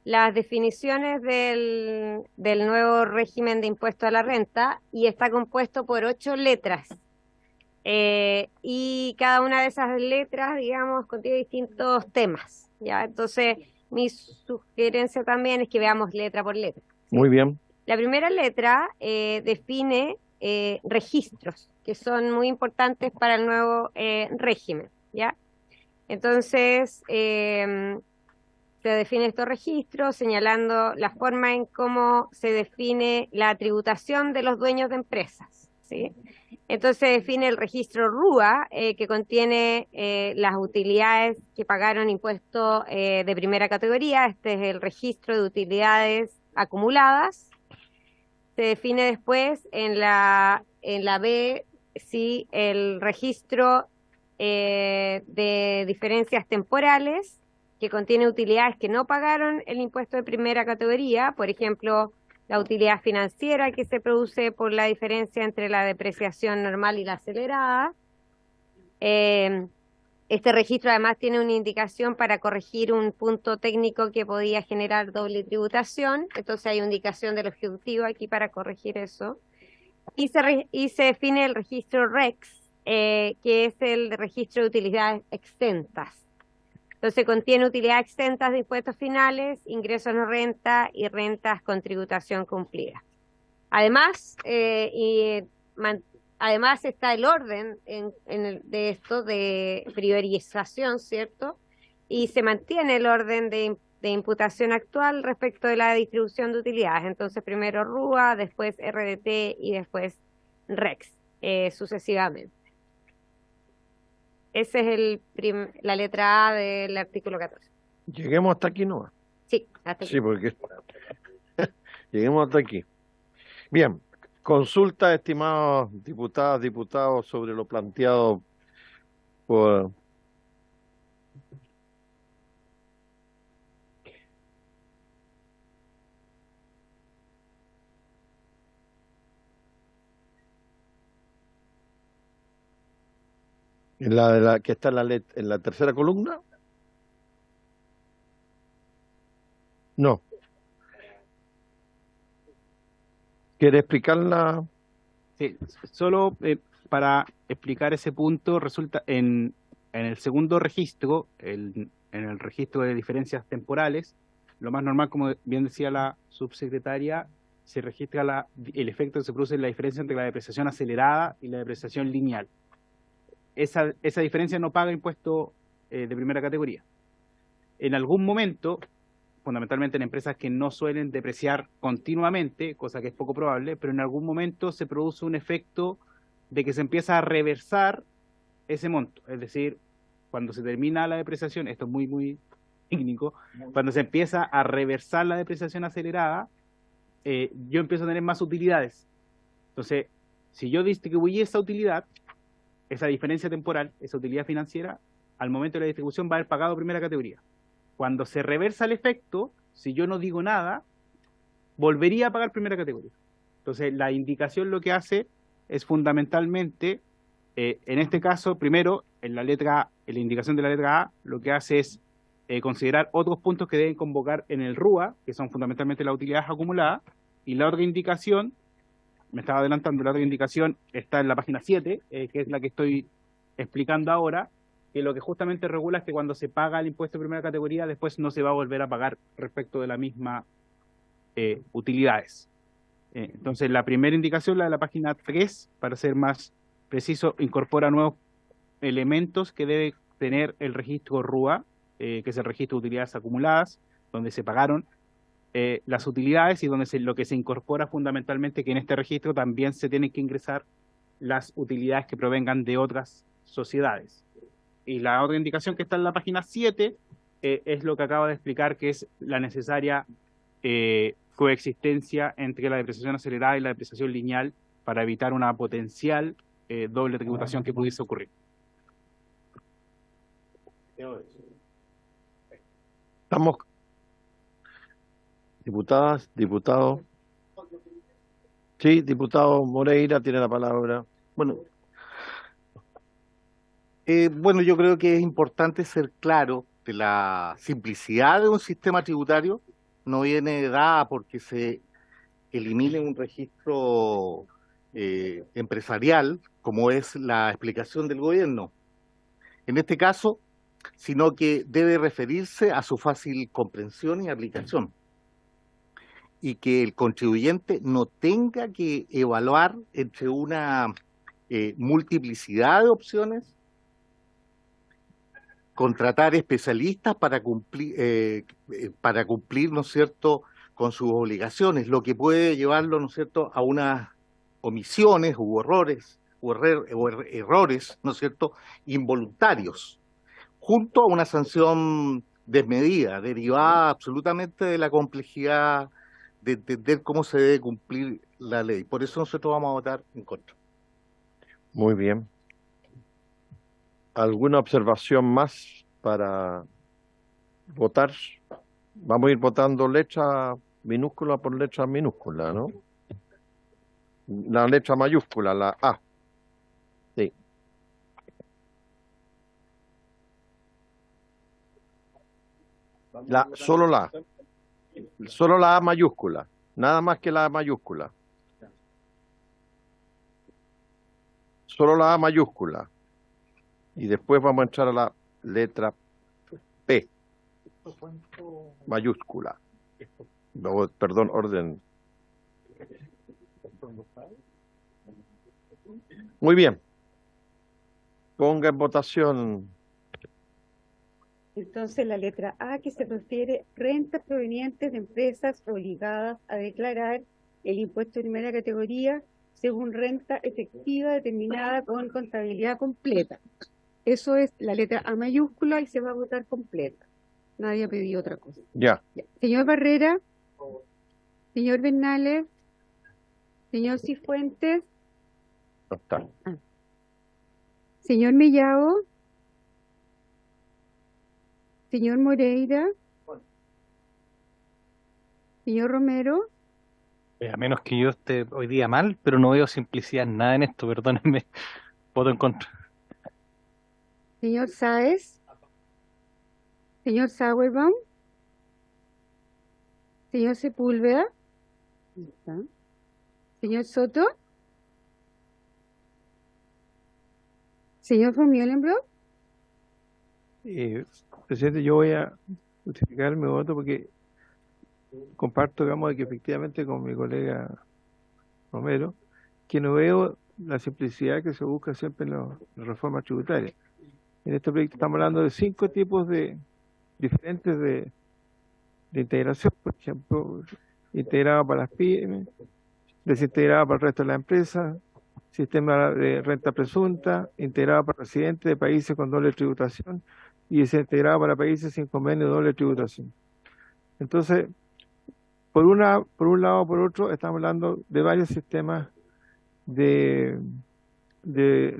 las definiciones del nuevo régimen de impuesto a la renta y está compuesto por 8 letras. Y cada una de esas letras, digamos, contiene distintos temas, ¿ya? Entonces, mi sugerencia también es que veamos letra por letra, ¿sí? Muy bien. La primera letra define registros, que son muy importantes para el nuevo régimen, ¿ya? Entonces, se definen estos registros señalando la forma en cómo se define la tributación de los dueños de empresas, ¿sí? Entonces se define el registro RUA, que contiene las utilidades que pagaron impuestos de primera categoría. Este es el registro de utilidades acumuladas. Se define después en la B, sí, el registro de diferencias temporales, que contiene utilidades que no pagaron el impuesto de primera categoría, por ejemplo, la utilidad financiera que se produce por la diferencia entre la depreciación normal y la acelerada. Este registro además tiene una indicación para corregir un punto técnico que podía generar doble tributación, entonces hay una indicación del Ejecutivo aquí para corregir eso. Y se define el registro REX, que es el registro de utilidades exentas. Entonces contiene utilidades exentas de impuestos finales, ingresos no renta y rentas con tributación cumplida. Además, además está el orden de esto de priorización, ¿cierto? Y se mantiene el orden de imputación actual respecto de la distribución de utilidades. Entonces primero RUA, después RDT y después REX, sucesivamente. Esa es la letra A del artículo 14. Lleguemos hasta aquí, ¿no? Sí, hasta aquí. Sí, porque lleguemos hasta aquí. Bien, consulta, estimados diputadas, diputados, sobre lo planteado por... que está en la tercera columna. No. ¿Quiere explicarla? Sí, solo para explicar ese punto, resulta en el segundo registro, en el registro de diferencias temporales, lo más normal, como bien decía la subsecretaria, se registra el efecto que se produce en la diferencia entre la depreciación acelerada y la depreciación lineal. Esa diferencia no paga impuesto de primera categoría. En algún momento, fundamentalmente en empresas que no suelen depreciar continuamente, cosa que es poco probable, pero en algún momento se produce un efecto de que se empieza a reversar ese monto. Es decir, cuando se termina la depreciación, esto es muy, muy técnico, cuando se empieza a reversar la depreciación acelerada, yo empiezo a tener más utilidades. Entonces, si yo distribuí esa utilidad, esa diferencia temporal, esa utilidad financiera, al momento de la distribución va a haber pagado primera categoría. Cuando se reversa el efecto, si yo no digo nada, volvería a pagar primera categoría. Entonces, la indicación lo que hace es fundamentalmente, en este caso, primero, en la indicación de la letra A, lo que hace es considerar otros puntos que deben convocar en el RUA, que son fundamentalmente las utilidades acumuladas, y la otra indicación, me estaba adelantando, la otra indicación está en la página 7, que es la que estoy explicando ahora, que lo que justamente regula es que cuando se paga el impuesto de primera categoría, después no se va a volver a pagar respecto de la misma utilidades. Entonces, la primera indicación, la de la página 3, para ser más preciso, incorpora nuevos elementos que debe tener el registro RUA, que es el registro de utilidades acumuladas, donde se pagaron las utilidades y donde lo que se incorpora fundamentalmente que en este registro también se tienen que ingresar las utilidades que provengan de otras sociedades. Y la otra indicación que está en la página 7 es lo que acabo de explicar, que es la necesaria coexistencia entre la depreciación acelerada y la depreciación lineal para evitar una potencial doble tributación que pudiese ocurrir. Estamos, diputadas, diputados. Sí, diputado Moreira tiene la palabra. Bueno, yo creo que es importante ser claro que la simplicidad de un sistema tributario no viene dada porque se elimine un registro empresarial, como es la explicación del gobierno. En este caso, sino que debe referirse a su fácil comprensión y aplicación, y que el contribuyente no tenga que evaluar entre una multiplicidad de opciones, contratar especialistas para cumplir, ¿no es cierto?, con sus obligaciones, lo que puede llevarlo, ¿no es cierto?, a unas omisiones u errores, errores, ¿no es cierto?, involuntarios, junto a una sanción desmedida, derivada absolutamente de la complejidad de entender cómo se debe cumplir la ley. Por eso nosotros vamos a votar en contra. Muy bien. ¿Alguna observación más para votar? Vamos a ir votando letra minúscula por letra minúscula, ¿no? La letra mayúscula, la A. Sí. Solo la A. Solo la A mayúscula. Nada más que la A mayúscula. Solo la A mayúscula. Y después vamos a entrar a la letra P mayúscula. No, perdón, orden. Muy bien. Ponga en votación. Entonces, la letra A, que se refiere rentas provenientes de empresas obligadas a declarar el impuesto de primera categoría según renta efectiva determinada con contabilidad completa. Eso es la letra A mayúscula y se va a votar completa. Nadie ha pedido otra cosa. Ya. Señor Barrera, señor Bernales, señor Cifuentes, No está. señor Mellado, señor Moreira, señor Romero, A menos que yo esté hoy día mal, pero no veo simplicidad en nada en esto, perdónenme. Voto en contra. señor Sáez, señor Sauerbaum, señor Sepúlveda, señor Soto, señor von Meulenbrock, Presidente, yo voy a justificar mi voto porque comparto, digamos, de que efectivamente con mi colega Romero, que no veo la simplicidad que se busca siempre en las reformas tributarias. En este proyecto estamos hablando de 5 tipos diferentes de integración, por ejemplo, integrado para las pymes, desintegrado para el resto de las empresas, sistema de renta presunta, integrado para residentes de países con doble tributación y desintegrado para países sin convenio de doble tributación. Entonces, por un lado o por otro, estamos hablando de varios sistemas de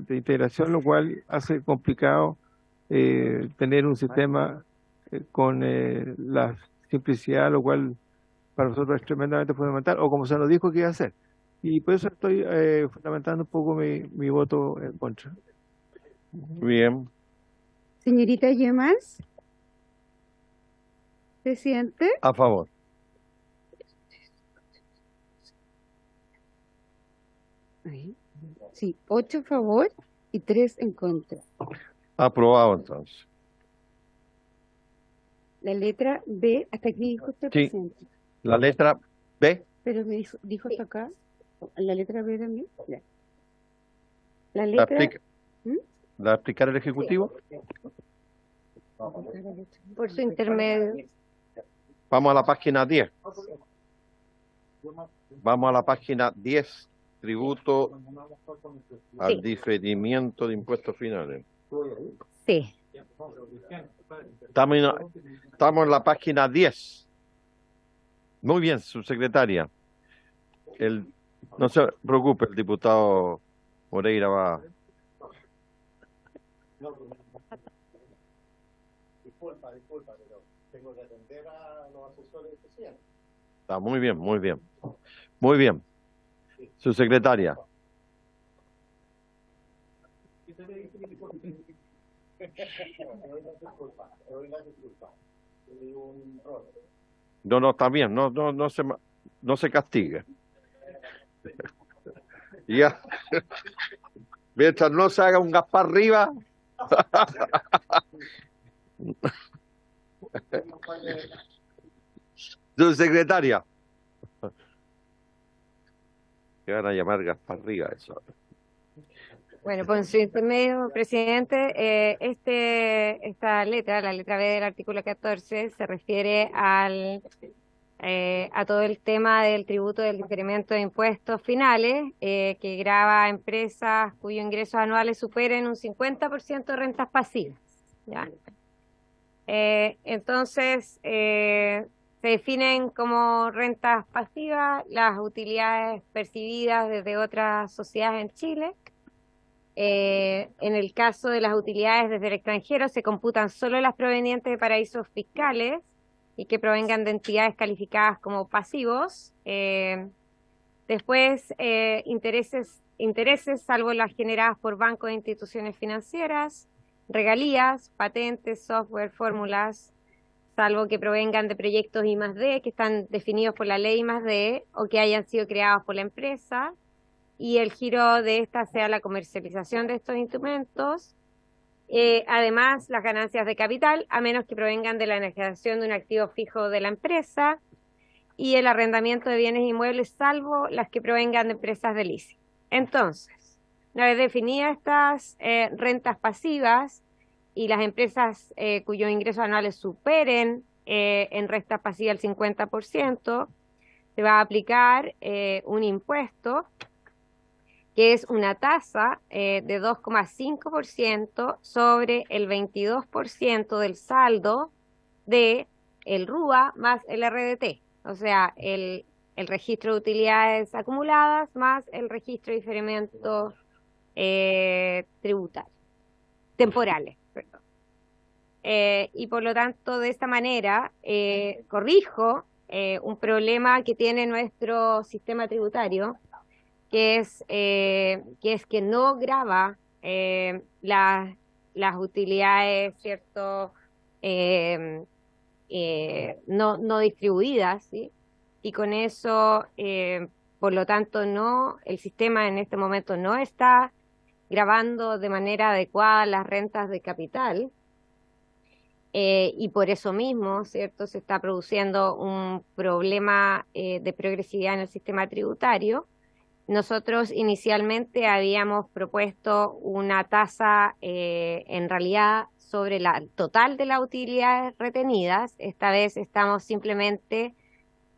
integración, lo cual hace complicado tener un sistema con la simplicidad, lo cual para nosotros es tremendamente fundamental, o como se nos dijo que iba a hacer. Y por eso estoy fundamentando un poco mi voto en contra. Bien. señorita Yemas, presidente, A favor. sí, 8 a favor y 3 en contra. Aprobado entonces. La letra B, hasta aquí dijo usted, Sí. presidente. La letra B. Pero me dijo hasta acá, la letra B también. Ya. La ¿La letra... explica, ¿Mm? ¿la va a explicar el Ejecutivo? Por su intermedio. Vamos a la página 10. Vamos a la página 10. Tributo al Sí. diferimiento de impuestos finales. Sí. Estamos en la página 10. Muy bien, subsecretaria. No se preocupe, el diputado Moreira va. Disculpa, pero tengo que atender a los asesores del presidente. Está muy bien, muy bien. Muy bien. Subsecretaria. No, está bien, no se castigue. Ya. Mientras no se haga un Gaspar Rivas. Subsecretaria. ¿Qué van a llamar Gaspar Rivas eso? Bueno, por su intermedio, presidente, esta letra, la letra B del artículo 14, se refiere a todo el tema del tributo del diferimiento de impuestos finales, que grava a empresas cuyos ingresos anuales superen un 50% de rentas pasivas. ¿Ya? Entonces, se definen como rentas pasivas las utilidades percibidas desde otras sociedades en Chile. En el caso de las utilidades desde el extranjero, se computan solo las provenientes de paraísos fiscales y que provengan de entidades calificadas como pasivos. Después, intereses, salvo las generadas por bancos e instituciones financieras, regalías, patentes, software, fórmulas, salvo que provengan de proyectos I+D que están definidos por la ley I+D o que hayan sido creados por la empresa, y el giro de esta sea la comercialización de estos instrumentos. Además, las ganancias de capital, a menos que provengan de la enajenación de un activo fijo de la empresa, y el arrendamiento de bienes inmuebles, salvo las que provengan de empresas de leasing. Entonces, una vez definidas estas rentas pasivas y las empresas cuyos ingresos anuales superen en renta pasiva el 50%, se va a aplicar un impuesto que es una tasa de 2,5% sobre el 22% del saldo de el RUA más el RDT, o sea, el registro de utilidades acumuladas más el registro de diferimientos tributarios, temporales, perdón. Y por lo tanto, de esta manera, corrijo un problema que tiene nuestro sistema tributario, que es que no grava las utilidades, ¿cierto? No distribuidas, ¿sí? Y con eso, por lo tanto, el sistema en este momento no está gravando de manera adecuada las rentas de capital, y por eso mismo, ¿cierto? Se está produciendo un problema de progresividad en el sistema tributario. Nosotros inicialmente habíamos propuesto una tasa en realidad sobre la total de las utilidades retenidas. Esta vez estamos simplemente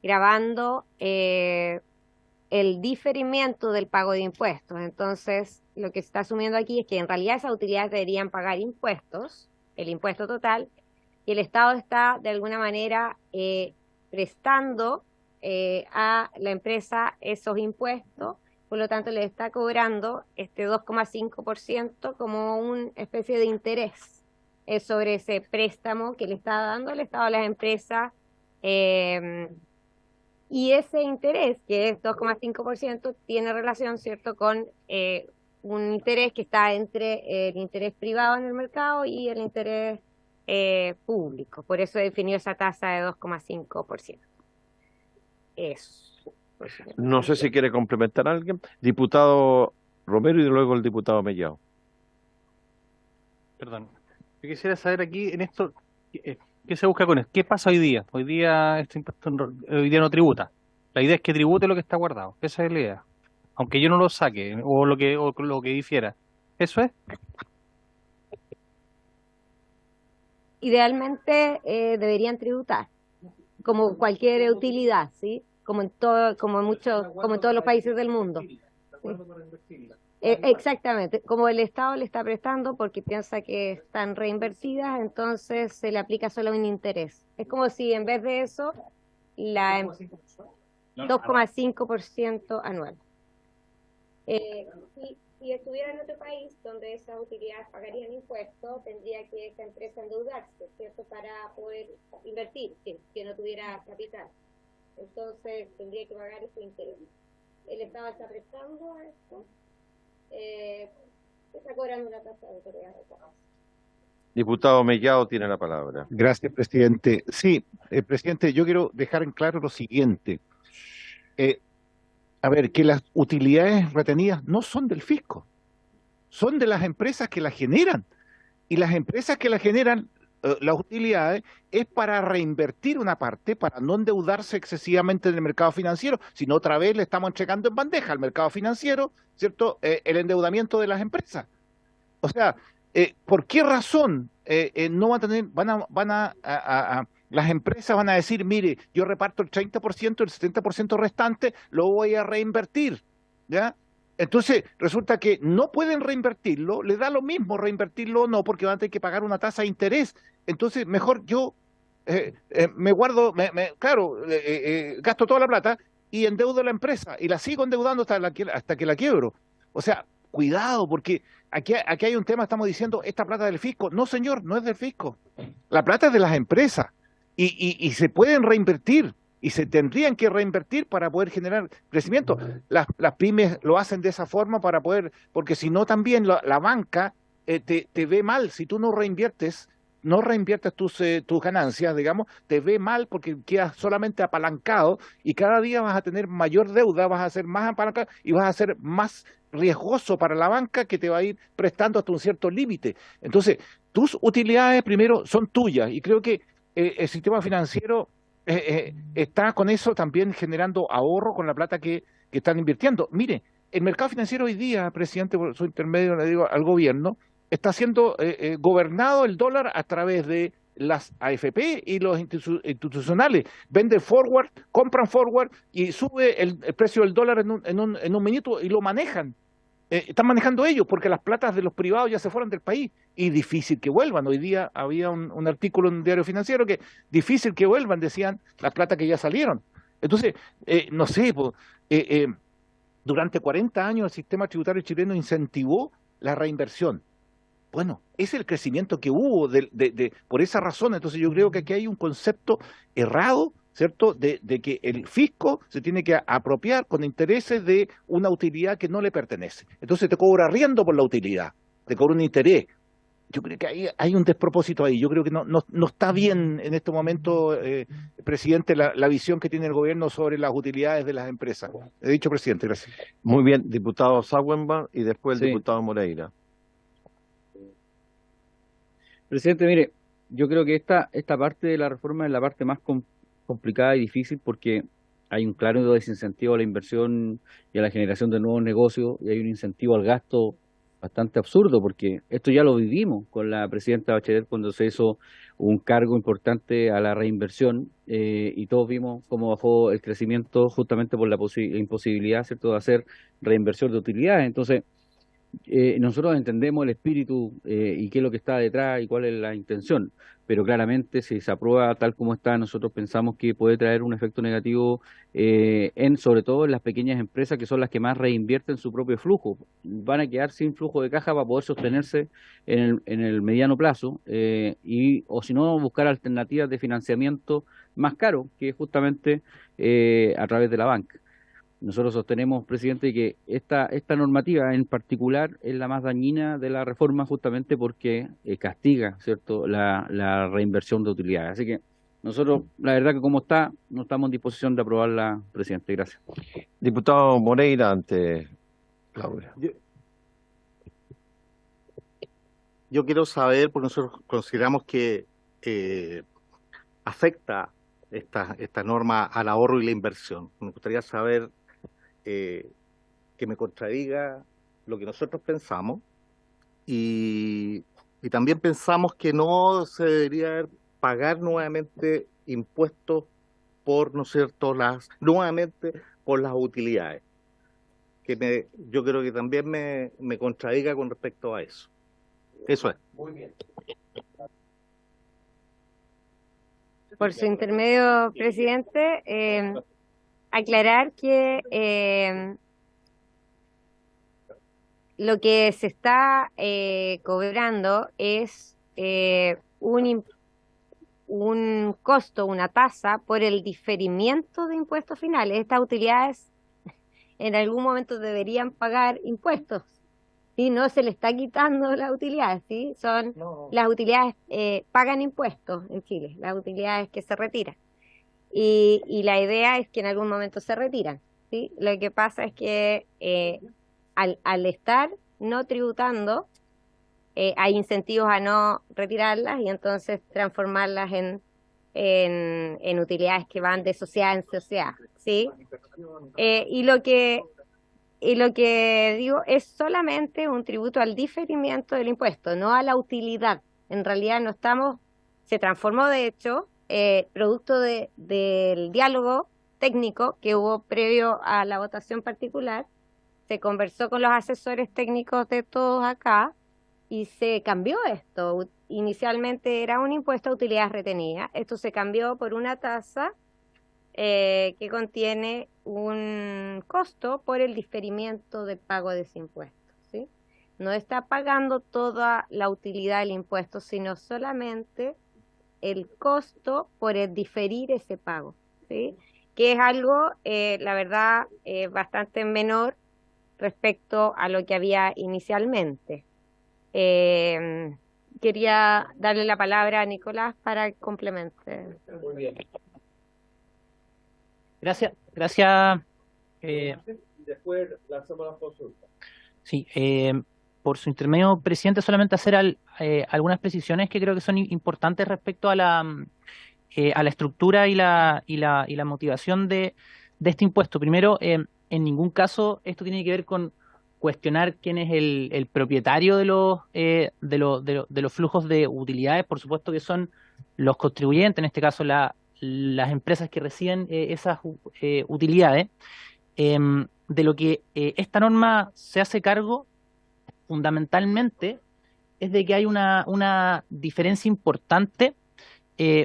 gravando el diferimiento del pago de impuestos. Entonces, lo que se está asumiendo aquí es que en realidad esas utilidades deberían pagar impuestos, el impuesto total, y el Estado está de alguna manera prestando a la empresa esos impuestos, por lo tanto le está cobrando este 2,5% como una especie de interés sobre ese préstamo que le está dando el Estado a las empresas, y ese interés, que es 2,5%, tiene relación, ¿cierto?, con un interés que está entre el interés privado en el mercado y el interés público. Por eso definió esa tasa de 2,5%. Eso. No sé si quiere complementar a alguien. Diputado Romero y luego el diputado Mellado. Perdón. Yo quisiera saber aquí en esto, ¿qué se busca con esto? ¿Qué pasa hoy día? Hoy día este impuesto hoy día no tributa. La idea es que tribute lo que está guardado. Esa es la idea. Aunque yo no lo saque o lo que difiera. ¿Eso es? Idealmente deberían tributar, como cualquier utilidad, ¿sí? Como en todos los países del mundo. ¿Sí? Exactamente, como el Estado le está prestando porque piensa que están reinvertidas, entonces se le aplica solo un interés. Es como si en vez de eso, la 2,5% anual. Si estuviera en otro país donde esas utilidades pagarían impuestos, tendría que esa empresa endeudarse, ¿cierto? Para poder invertir, que no tuviera capital. Entonces tendría que pagar ese interés. El Estado está prestando a esto. Está cobrando una tasa de autoridad de tasas. Diputado Mellado tiene la palabra. Gracias, presidente. Sí, presidente, yo quiero dejar en claro lo siguiente. A ver, que las utilidades retenidas no son del fisco, son de las empresas que las generan. Y las empresas que las generan, las utilidades, es para reinvertir una parte, para no endeudarse excesivamente en el mercado financiero, sino otra vez le estamos entregando en bandeja al mercado financiero, ¿cierto? El endeudamiento de las empresas. O sea, ¿por qué razón no van a tener, las empresas van a decir, mire, yo reparto el 30%, el 70% restante, lo voy a reinvertir, ¿ya? Entonces, resulta que no pueden reinvertirlo, les da lo mismo reinvertirlo o no, porque van a tener que pagar una tasa de interés. Entonces, mejor yo me guardo, gasto toda la plata y endeudo la empresa y la sigo endeudando hasta que la quiebro. O sea, cuidado, porque aquí hay un tema, estamos diciendo, esta plata es del fisco. No, señor, no es del fisco. La plata es de las empresas y se pueden reinvertir y se tendrían que reinvertir para poder generar crecimiento. Las pymes lo hacen de esa forma para poder, porque si no también la banca te ve mal. Si tú no reinviertes tus ganancias, digamos, te ve mal porque quedas solamente apalancado y cada día vas a tener mayor deuda, vas a ser más apalancado y vas a ser más riesgoso para la banca que te va a ir prestando hasta un cierto límite. Entonces, tus utilidades primero son tuyas y creo que el sistema financiero está con eso también generando ahorro con la plata que están invirtiendo. Mire, el mercado financiero hoy día, presidente, por su intermedio le digo al gobierno, está siendo gobernado el dólar a través de las AFP y los institucionales. Venden forward, compran forward y sube el precio del dólar en un minuto y lo manejan. Están manejando ellos porque las platas de los privados ya se fueron del país y difícil que vuelvan. Hoy día había un artículo en un diario financiero que difícil que vuelvan, decían, las platas que ya salieron. Entonces, no sé, durante 40 años el sistema tributario chileno incentivó la reinversión. Bueno, es el crecimiento que hubo por esa razón. Entonces yo creo que aquí hay un concepto errado, ¿cierto?, de que el fisco se tiene que apropiar con intereses de una utilidad que no le pertenece. Entonces te cobra arriendo por la utilidad, te cobra un interés. Yo creo que hay un despropósito ahí. Yo creo que no está bien en este momento, presidente, la visión que tiene el gobierno sobre las utilidades de las empresas. He dicho, presidente, gracias. Muy bien, diputado Sauenbach y después el Sí. diputado Moreira. Presidente, mire, yo creo que esta parte de la reforma es la parte más complicada y difícil porque hay un claro desincentivo a la inversión y a la generación de nuevos negocios y hay un incentivo al gasto bastante absurdo porque esto ya lo vivimos con la presidenta Bachelet cuando se hizo un cargo importante a la reinversión y todos vimos cómo bajó el crecimiento justamente por la imposibilidad, ¿cierto?, de hacer reinversión de utilidades. Entonces, nosotros entendemos el espíritu y qué es lo que está detrás y cuál es la intención, pero claramente si se aprueba tal como está, nosotros pensamos que puede traer un efecto negativo sobre todo en las pequeñas empresas que son las que más reinvierten su propio flujo. Van a quedar sin flujo de caja para poder sostenerse en el mediano plazo o si no, buscar alternativas de financiamiento más caro, que es justamente a través de la banca. Nosotros sostenemos, presidente, que esta normativa en particular es la más dañina de la reforma justamente porque castiga, ¿cierto?, la reinversión de utilidades. Así que nosotros, la verdad que como está, no estamos en disposición de aprobarla, presidente. Gracias. Diputado Moreira ante Claudia. Yo quiero saber, porque nosotros consideramos que afecta esta norma al ahorro y la inversión. Me gustaría saber que me contradiga lo que nosotros pensamos y también pensamos que no se debería pagar nuevamente impuestos por, ¿no es cierto?, nuevamente por las utilidades. yo creo que también me contradiga con respecto a eso. Eso es. Muy bien. Por su intermedio, presidente, aclarar que lo que se está cobrando es un costo, una tasa por el diferimiento de impuestos finales. Estas utilidades en algún momento deberían pagar impuestos y no se le está quitando las utilidades, ¿sí? Las utilidades pagan impuestos en Chile, las utilidades que se retiran. Y la idea es que en algún momento se retiran, ¿sí? Lo que pasa es que al estar no tributando, hay incentivos a no retirarlas y entonces transformarlas en utilidades que van de sociedad en sociedad, ¿sí? Y lo que digo es solamente un tributo al diferimiento del impuesto, no a la utilidad. En realidad se transformó de hecho, producto del diálogo técnico que hubo previo a la votación particular. Se conversó con los asesores técnicos de todos acá y se cambió esto. Inicialmente era un impuesto a utilidades retenidas. Esto se cambió por una tasa que contiene un costo por el diferimiento de pago de ese impuesto, ¿sí? No está pagando toda la utilidad del impuesto, sino solamente el costo por el diferir ese pago, ¿sí? Que es algo, la verdad, bastante menor respecto a lo que había inicialmente. Quería darle la palabra a Nicolás para que complemente. Muy bien. Gracias. Después lanzamos la consulta. Sí, por su intermedio, presidente, solamente hacer algunas precisiones que creo que son importantes respecto a la estructura y la motivación de este impuesto. Primero, en ningún caso esto tiene que ver con cuestionar quién es el propietario de los flujos de utilidades. Por supuesto que son los contribuyentes, en este caso las empresas que reciben esas utilidades. De lo que esta norma se hace cargo fundamentalmente es de que hay una diferencia importante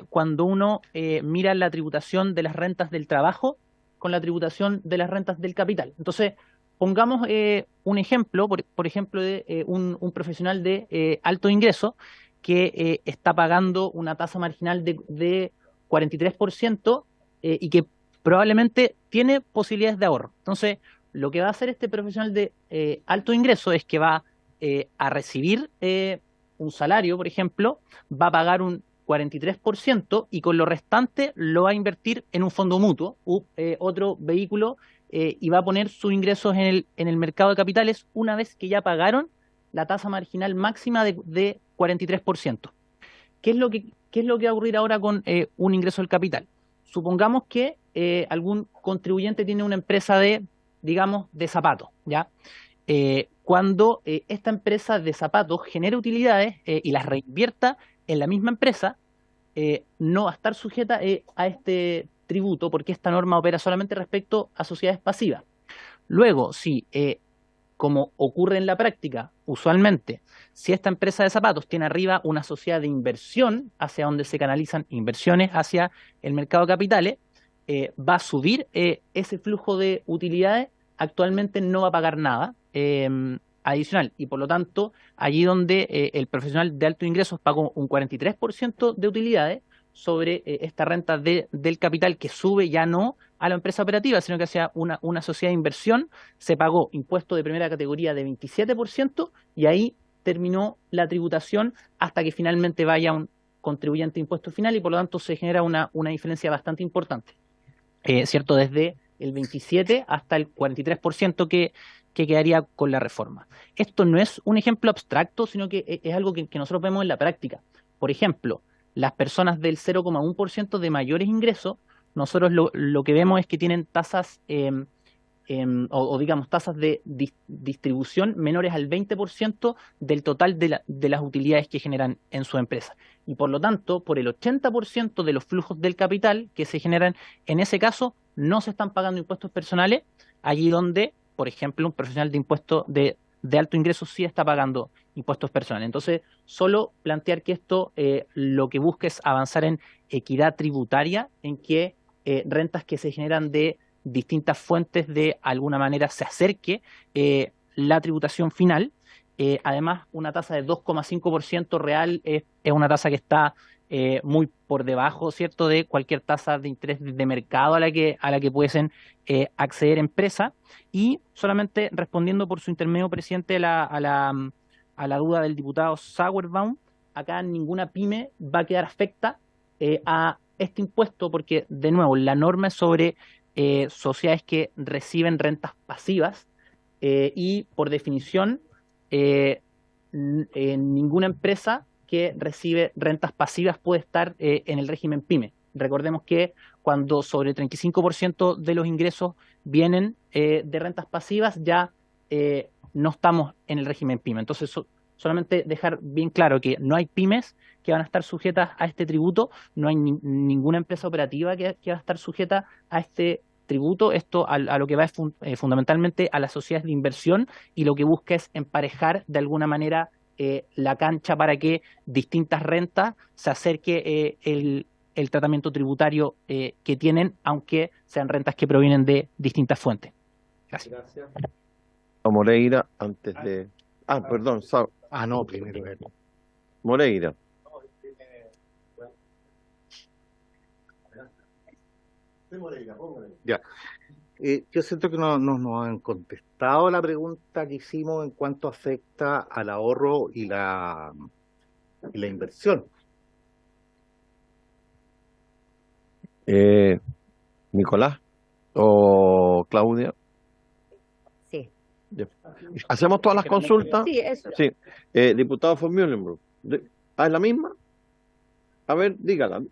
cuando uno mira la tributación de las rentas del trabajo con la tributación de las rentas del capital. Entonces, pongamos un ejemplo, por ejemplo, de un profesional de alto ingreso que está pagando una tasa marginal de 43% y que probablemente tiene posibilidades de ahorro. Entonces, lo que va a hacer este profesional de alto ingreso es que va a recibir un salario, por ejemplo, va a pagar un 43% y con lo restante lo va a invertir en un fondo mutuo u otro vehículo y va a poner sus ingresos en el mercado de capitales una vez que ya pagaron la tasa marginal máxima de 43%. ¿Qué es lo que va a ocurrir ahora con un ingreso del capital? Supongamos que algún contribuyente tiene una empresa digamos, de zapatos, ¿ya? Cuando esta empresa de zapatos genera utilidades y las reinvierta en la misma empresa, no va a estar sujeta a este tributo porque esta norma opera solamente respecto a sociedades pasivas. Luego, si, como ocurre en la práctica, usualmente, si esta empresa de zapatos tiene arriba una sociedad de inversión hacia donde se canalizan inversiones hacia el mercado de capitales, va a subir ese flujo de utilidades, actualmente no va a pagar nada adicional y por lo tanto allí donde el profesional de altos ingresos pagó un 43% de utilidades sobre esta renta del capital que sube ya no a la empresa operativa sino que hacia una sociedad de inversión, se pagó impuesto de primera categoría de 27% y ahí terminó la tributación hasta que finalmente vaya un contribuyente de impuesto final y por lo tanto se genera una diferencia bastante importante, ¿cierto? Desde el 27 hasta el 43% que quedaría con la reforma. Esto no es un ejemplo abstracto, sino que es algo que nosotros vemos en la práctica. Por ejemplo, las personas del 0,1% de mayores ingresos, nosotros lo que vemos es que tienen tasas, digamos, tasas de distribución menores al 20% del total de las utilidades que generan en su empresa. Y por lo tanto, por el 80% de los flujos del capital que se generan en ese caso, no se están pagando impuestos personales, allí donde por ejemplo, un profesional de impuestos de alto ingreso sí está pagando impuestos personales. Entonces, solo plantear que esto lo que busca es avanzar en equidad tributaria, en que rentas que se generan de distintas fuentes de alguna manera se acerque la tributación final. Además, una tasa de 2,5% real es una tasa que está muy por debajo, ¿cierto?, de cualquier tasa de interés de mercado a la que pudiesen acceder empresas. Y solamente respondiendo por su intermedio, presidente, a la duda del diputado Sauerbaum, acá ninguna pyme va a quedar afecta a este impuesto porque, de nuevo, la norma es sobre sociedades que reciben rentas pasivas y, por definición, ninguna empresa que recibe rentas pasivas puede estar en el régimen PYME. Recordemos que cuando sobre el 35% de los ingresos vienen de rentas pasivas, ya no estamos en el régimen PYME. Entonces, solamente dejar bien claro que no hay pymes que van a estar sujetas a este tributo, no hay ninguna empresa operativa que va a estar sujeta a este tributo. Esto a lo que va es fundamentalmente a las sociedades de inversión, y lo que busca es emparejar de alguna manera la cancha para que distintas rentas se acerque el tratamiento tributario que tienen, aunque sean rentas que provienen de distintas fuentes. Gracias. Moreira, antes de... perdón, no, primero. Moreira. Ya. Yo siento que no nos han contestado la pregunta que hicimos en cuanto afecta al ahorro y la inversión. Nicolás o Claudia. Sí. ¿Hacemos todas las consultas? Sí, eso. Sí. Diputado von Mühlenbrock. ¿Es la misma? A ver, dígala.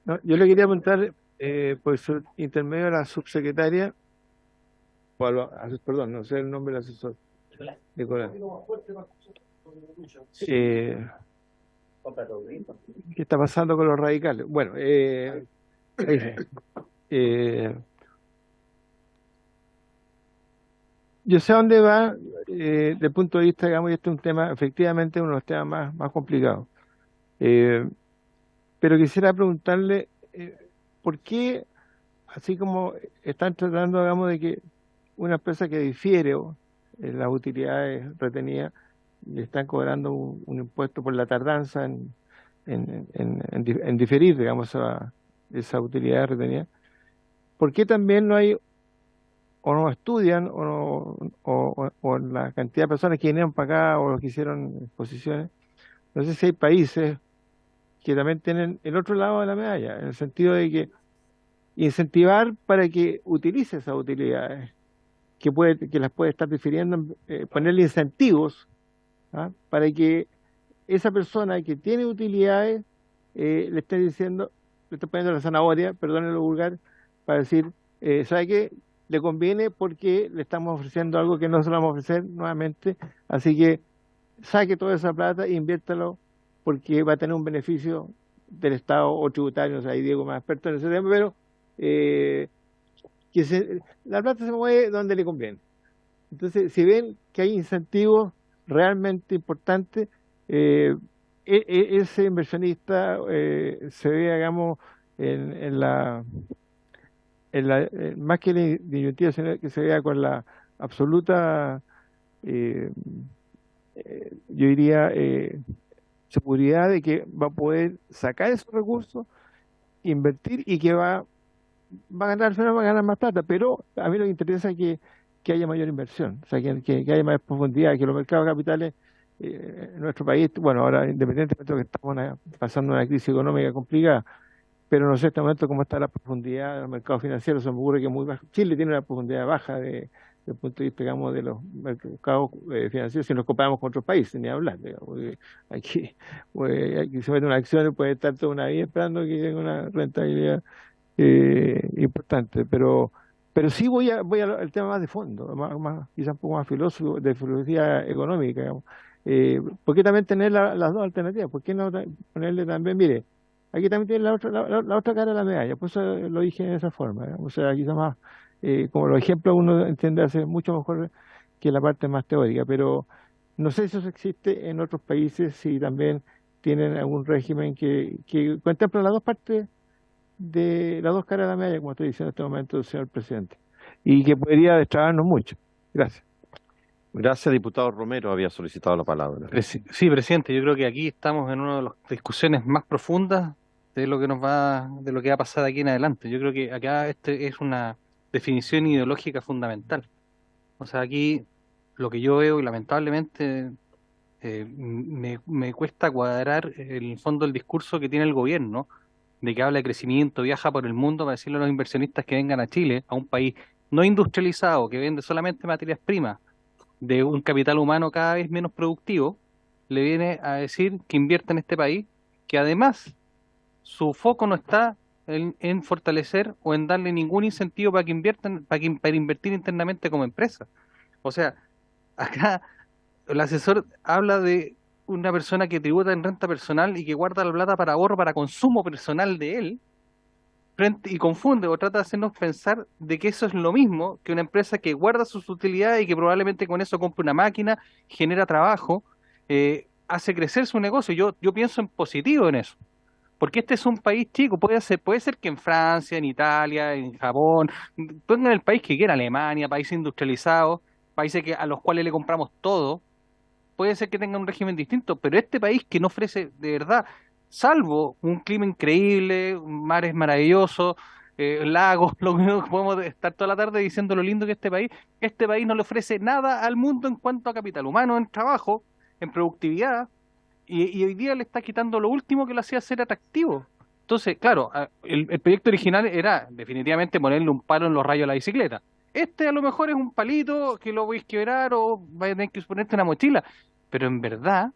No, yo le quería preguntar, por su intermedio a la subsecretaria, perdón, no sé el nombre del asesor, Nicolás. ¿Qué está pasando con los radicales? Bueno, yo sé a dónde va desde el punto de vista, digamos, y este es un tema, efectivamente, uno de los temas más complicados. Pero quisiera preguntarle por qué, así como están tratando, digamos, de que una empresa que difiere las utilidades retenidas, le están cobrando un impuesto por la tardanza en diferir, digamos, esa utilidad retenida. ¿Por qué también no hay, o no estudian, o la cantidad de personas que vinieron para acá o los que hicieron exposiciones? No sé si hay países que también tienen el otro lado de la medalla, en el sentido de que incentivar para que utilice esas utilidades, que las puede estar difiriendo, ponerle incentivos para que esa persona que tiene utilidades le esté diciendo, le esté poniendo la zanahoria, perdónenlo lo vulgar, para decir, ¿sabe qué? Le conviene porque le estamos ofreciendo algo que no se lo vamos a ofrecer nuevamente, así que saque toda esa plata e inviértalo porque va a tener un beneficio del Estado o tributario. O sea, ahí Diego más experto en ese tema, pero la plata se mueve donde le conviene. Entonces, si ven que hay incentivos realmente importantes, ese inversionista se ve, digamos, más que la disyuntiva, sino que se vea con la absoluta, yo diría, seguridad de que va a poder sacar esos recursos, invertir y que va a ganar, al final va a ganar más plata, pero a mí lo que interesa es que haya mayor inversión, o sea, que haya más profundidad, que los mercados de capitales en nuestro país, bueno, ahora independientemente de que estamos pasando una crisis económica complicada, pero no sé en este momento cómo está la profundidad de los mercados financieros. Se me ocurre que es muy bajo. Chile tiene una profundidad baja desde el punto de vista, digamos, de los mercados financieros, si nos comparamos con otros países, ni hablar, digamos. Aquí se mete una acción y puede estar toda una vida esperando que tenga una rentabilidad importante, pero sí voy al tema más de fondo, quizás un poco más filosófico, de filosofía económica, digamos. ¿Por qué también tener las dos alternativas? ¿Por qué no ponerle también, mire, aquí también tiene la otra cara de la medalla, por eso lo dije de esa forma, ¿eh? O sea, quizá más, como los ejemplos uno entiende hace mucho mejor que la parte más teórica, pero no sé si eso existe en otros países, si también tienen algún régimen que contempla las dos partes de las dos caras de la medalla, como estoy diciendo en este momento, señor presidente, y que podría destrabarnos mucho. Gracias. Gracias, diputado Romero, había solicitado la palabra. Sí, presidente, yo creo que aquí estamos en una de las discusiones más profundas de lo que de lo que va a pasar de aquí en adelante. Yo creo que acá este es una definición ideológica fundamental. O sea, aquí lo que yo veo y lamentablemente me cuesta cuadrar en el fondo el discurso que tiene el gobierno, de que habla de crecimiento, viaja por el mundo para decirle a los inversionistas que vengan a Chile, a un país no industrializado, que vende solamente materias primas, de un capital humano cada vez menos productivo, le viene a decir que invierte en este país, que además su foco no está en fortalecer o en darle ningún incentivo para que inviertan, para invertir internamente como empresa. O sea, acá el asesor habla de una persona que tributa en renta personal y que guarda la plata para ahorro, para consumo personal de él, y confunde o trata de hacernos pensar de que eso es lo mismo que una empresa que guarda sus utilidades y que probablemente con eso compra una máquina, genera trabajo, hace crecer su negocio. Yo pienso en positivo en eso, porque este es un país chico, puede ser que en Francia, en Italia, en Japón, pongan el país que quiera, Alemania, países industrializados, países a los cuales le compramos todo, puede ser que tengan un régimen distinto, pero este país que no ofrece de verdad, salvo un clima increíble, mares maravillosos, lagos, lo único que podemos estar toda la tarde diciendo lo lindo que es este país no le ofrece nada al mundo en cuanto a capital humano, en trabajo, en productividad, y hoy día le está quitando lo último que lo hacía ser atractivo. Entonces, claro, el proyecto original era definitivamente ponerle un palo en los rayos a la bicicleta. Este a lo mejor es un palito que lo voy a quebrar o vais a tener que ponerte una mochila, pero en verdad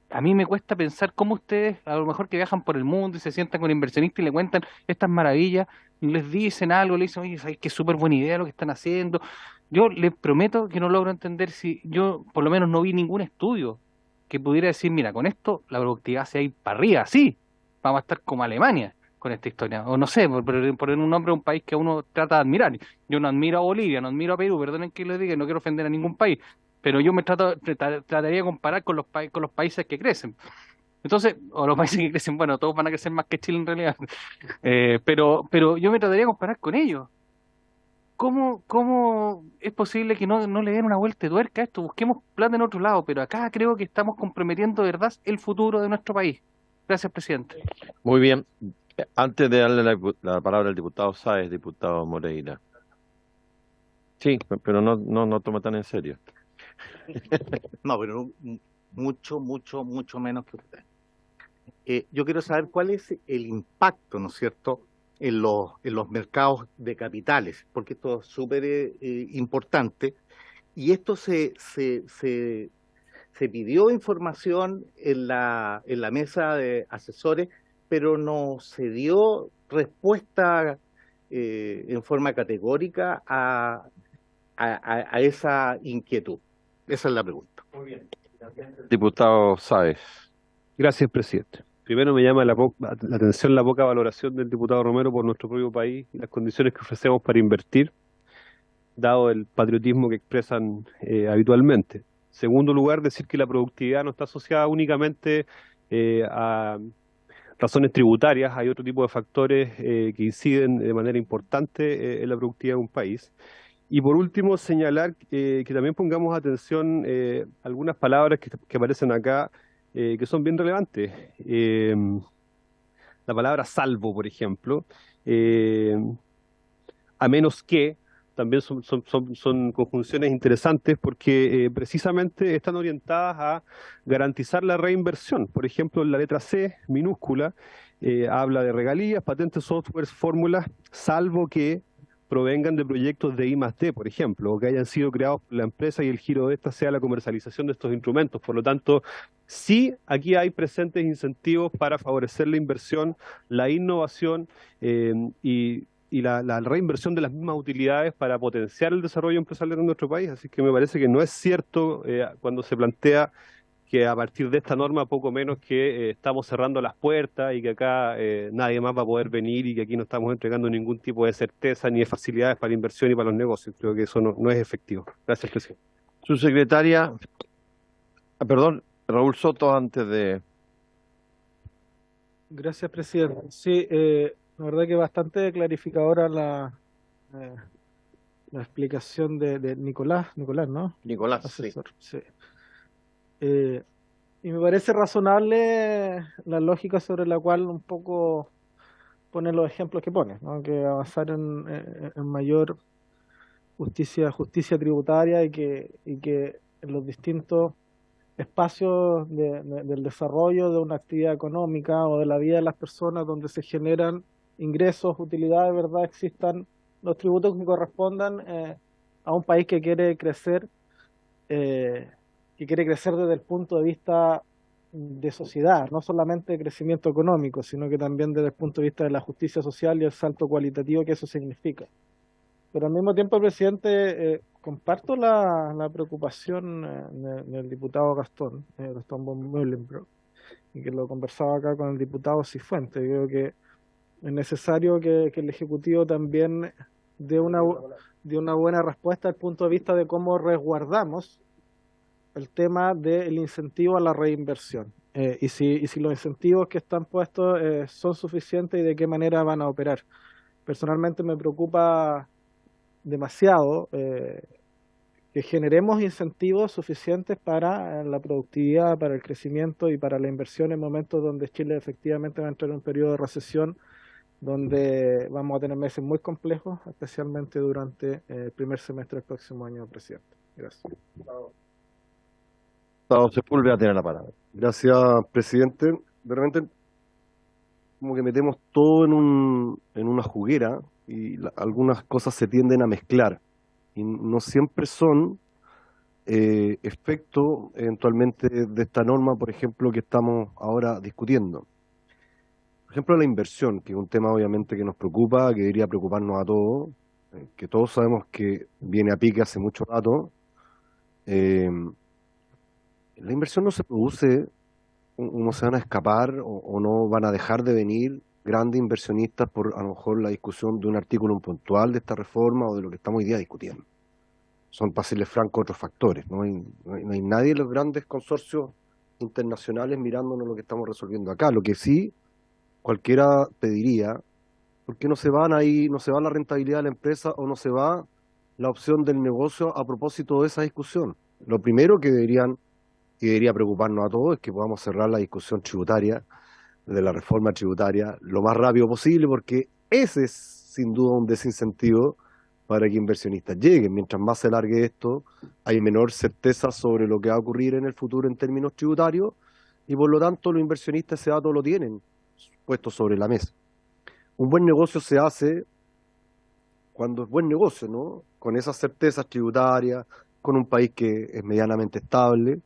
a mí me cuesta pensar cómo ustedes, a lo mejor que viajan por el mundo y se sientan con inversionistas y le cuentan estas maravillas, les dicen algo, le dicen, oye, ¿sabes qué súper buena idea lo que están haciendo? Yo les prometo que no logro entender si yo, por lo menos, no vi ningún estudio que pudiera decir, mira, con esto la productividad se va a ir para arriba, sí, vamos a estar como Alemania con esta historia, o no sé, por poner un nombre a un país que uno trata de admirar. Yo no admiro a Bolivia, no admiro a Perú, perdonen que lo diga, no quiero ofender a ningún país, pero yo trataría de comparar con los países que crecen. Entonces, o los países que crecen, bueno, todos van a crecer más que Chile en realidad, pero yo me trataría de comparar con ellos. ¿Cómo es posible que no le den una vuelta de tuerca a esto? Busquemos plata en otro lado, pero acá creo que estamos comprometiendo de verdad el futuro de nuestro país. Gracias, presidente. Muy bien. Antes de darle la palabra al diputado Sáez, diputado Moreira. Sí, pero no toma tan en serio. No, pero mucho menos que usted. Yo quiero saber cuál es el impacto, ¿no es cierto?, en los mercados de capitales, porque esto es súper importante, y esto se pidió información en la mesa de asesores, pero no se dio respuesta en forma categórica a esa inquietud. Esa es la pregunta. Muy bien. Diputado Sáez. Gracias, presidente. Primero me llama la atención la poca valoración del diputado Romero por nuestro propio país y las condiciones que ofrecemos para invertir, dado el patriotismo que expresan habitualmente. Segundo lugar, decir que la productividad no está asociada únicamente a razones tributarias, hay otro tipo de factores que inciden de manera importante en la productividad de un país. Y por último, señalar que también pongamos atención a algunas palabras que aparecen acá, que son bien relevantes. La palabra salvo, por ejemplo, a menos que, también son conjunciones interesantes porque precisamente están orientadas a garantizar la reinversión. Por ejemplo, la letra C, minúscula, habla de regalías, patentes, softwares, fórmulas, salvo que provengan de proyectos de I+D, por ejemplo, o que hayan sido creados por la empresa y el giro de esta sea la comercialización de estos instrumentos. Por lo tanto, sí, aquí hay presentes incentivos para favorecer la inversión, la innovación y la reinversión de las mismas utilidades para potenciar el desarrollo empresarial en nuestro país. Así que me parece que no es cierto cuando se plantea que a partir de esta norma poco menos que estamos cerrando las puertas y que acá nadie más va a poder venir y que aquí no estamos entregando ningún tipo de certeza ni de facilidades para la inversión y para los negocios. Creo que eso no es efectivo. Gracias, presidente. Su secretaria, perdón, Raúl Soto, antes de... Gracias, presidente. Sí, la verdad que bastante clarificadora la explicación de Nicolás, ¿no? Nicolás, Asesor, sí. Y me parece razonable la lógica sobre la cual un poco pone los ejemplos que pone, ¿no? Que avanzar en mayor justicia tributaria y que en los distintos espacios del desarrollo de una actividad económica o de la vida de las personas donde se generan ingresos, utilidades, ¿verdad? Existan los tributos que correspondan a un país que quiere crecer desde el punto de vista de sociedad, no solamente de crecimiento económico, sino que también desde el punto de vista de la justicia social y el salto cualitativo que eso significa. Pero al mismo tiempo, presidente, comparto la preocupación del diputado Gastón von Meulenbrock, y que lo conversaba acá con el diputado Cifuentes. Creo que es necesario que el Ejecutivo también dé una buena respuesta al punto de vista de cómo resguardamos el tema del incentivo a la reinversión. Y si los incentivos que están puestos son suficientes y de qué manera van a operar. Personalmente me preocupa demasiado que generemos incentivos suficientes para la productividad, para el crecimiento y para la inversión en momentos donde Chile efectivamente va a entrar en un periodo de recesión, donde vamos a tener meses muy complejos, especialmente durante el primer semestre del próximo año, presidente. Gracias. Sepúlveda tiene la palabra. Gracias, presidente. De repente, como que metemos todo en una juguera y algunas cosas se tienden a mezclar y no siempre son efecto eventualmente de esta norma, por ejemplo, que estamos ahora discutiendo. Por ejemplo, la inversión, que es un tema obviamente que nos preocupa, que debería preocuparnos a todos, que todos sabemos que viene a pique hace mucho rato. La inversión no se produce, no se van a escapar o no van a dejar de venir grandes inversionistas por a lo mejor la discusión de un artículo puntual de esta reforma o de lo que estamos hoy día discutiendo. Son, para serles franco, otros factores. No hay nadie en los grandes consorcios internacionales mirándonos lo que estamos resolviendo acá. Lo que sí cualquiera pediría, ¿por qué no se van ahí, no se va la rentabilidad de la empresa o no se va la opción del negocio a propósito de esa discusión? Lo primero que debería preocuparnos a todos es que podamos cerrar la discusión tributaria, de la reforma tributaria, lo más rápido posible, porque ese es sin duda un desincentivo para que inversionistas lleguen. Mientras más se alargue esto, hay menor certeza sobre lo que va a ocurrir en el futuro en términos tributarios, y por lo tanto los inversionistas ese dato lo tienen puesto sobre la mesa. Un buen negocio se hace cuando es buen negocio, ¿no? Con esas certezas tributarias, con un país que es medianamente estable,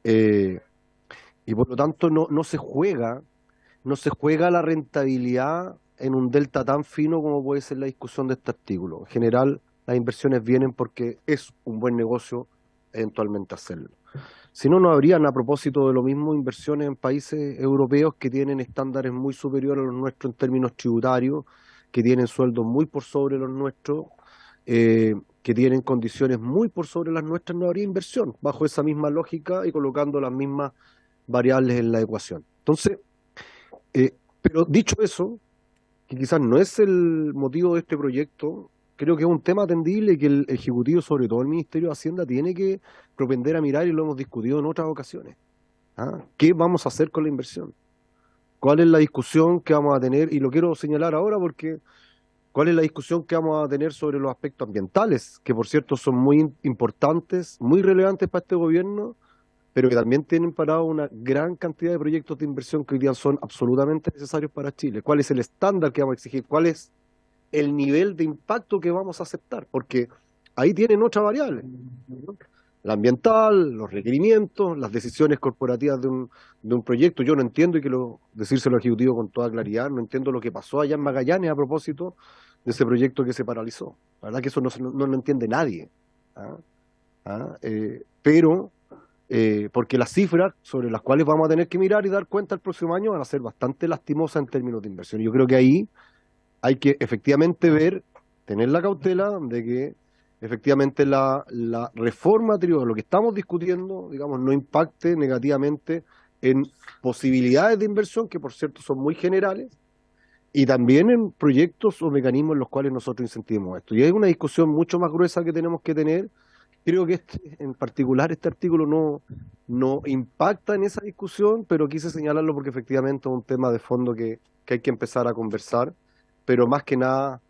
y por lo tanto no se juega la rentabilidad en un delta tan fino como puede ser la discusión de este artículo. En general, las inversiones vienen porque es un buen negocio eventualmente hacerlo. Si no, no habrían, a propósito de lo mismo, inversiones en países europeos que tienen estándares muy superiores a los nuestros en términos tributarios, que tienen sueldos muy por sobre los nuestros, que tienen condiciones muy por sobre las nuestras. No habría inversión bajo esa misma lógica y colocando las mismas variables en la ecuación. Entonces, pero dicho eso, que quizás no es el motivo de este proyecto, creo que es un tema atendible que el Ejecutivo, sobre todo el Ministerio de Hacienda, tiene que propender a mirar, y lo hemos discutido en otras ocasiones. ¿Qué vamos a hacer con la inversión? ¿Cuál es la discusión que vamos a tener? Y lo quiero señalar ahora porque ¿cuál es la discusión que vamos a tener sobre los aspectos ambientales? Que por cierto son muy importantes, muy relevantes para este gobierno, pero que también tienen parado una gran cantidad de proyectos de inversión que hoy día son absolutamente necesarios para Chile. ¿Cuál es el estándar que vamos a exigir? ¿Cuál es el nivel de impacto que vamos a aceptar? Porque ahí tienen otra variable. La ambiental, los requerimientos, las decisiones corporativas de un proyecto. Yo no entiendo, y quiero decírselo al Ejecutivo con toda claridad, no entiendo lo que pasó allá en Magallanes a propósito de ese proyecto que se paralizó. La verdad que eso no lo entiende nadie. Pero porque las cifras sobre las cuales vamos a tener que mirar y dar cuenta el próximo año van a ser bastante lastimosas en términos de inversión. Yo creo que ahí hay que efectivamente ver, tener la cautela de que efectivamente la reforma tributaria, lo que estamos discutiendo, digamos, no impacte negativamente en posibilidades de inversión, que por cierto son muy generales, y también en proyectos o mecanismos en los cuales nosotros incentivemos esto. Y hay una discusión mucho más gruesa que tenemos que tener. Creo que en particular este artículo no impacta en esa discusión, pero quise señalarlo porque efectivamente es un tema de fondo que hay que empezar a conversar, pero más que nada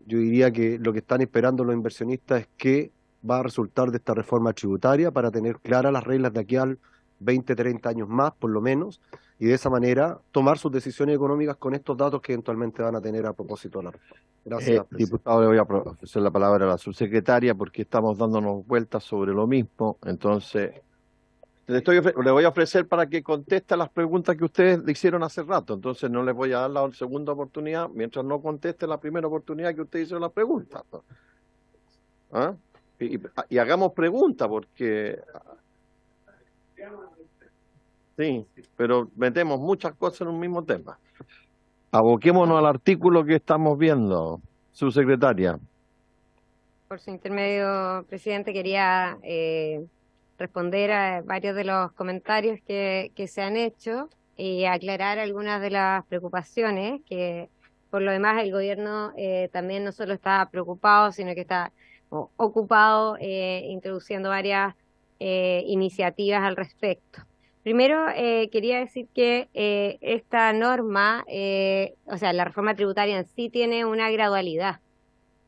yo diría que lo que están esperando los inversionistas es qué va a resultar de esta reforma tributaria para tener claras las reglas de aquí al 20, 30 años más, por lo menos, y de esa manera tomar sus decisiones económicas con estos datos que eventualmente van a tener a propósito de la reforma. Gracias, presidente. Diputado, le voy a ofrecer la palabra a la subsecretaria porque estamos dándonos vueltas sobre lo mismo. Entonces, le voy a ofrecer para que conteste las preguntas que ustedes le hicieron hace rato. Entonces, no les voy a dar la segunda oportunidad mientras no conteste la primera oportunidad que usted hizo la pregunta. ¿Ah? Y hagamos preguntas porque... Sí, pero metemos muchas cosas en un mismo tema. Aboquémonos al artículo que estamos viendo, subsecretaria. Por su intermedio, presidente, quería responder a varios de los comentarios que se han hecho y aclarar algunas de las preocupaciones que, por lo demás, el gobierno también no solo está preocupado, sino que está ocupado introduciendo varias iniciativas al respecto. Primero, quería decir que esta norma, o sea, la reforma tributaria en sí tiene una gradualidad.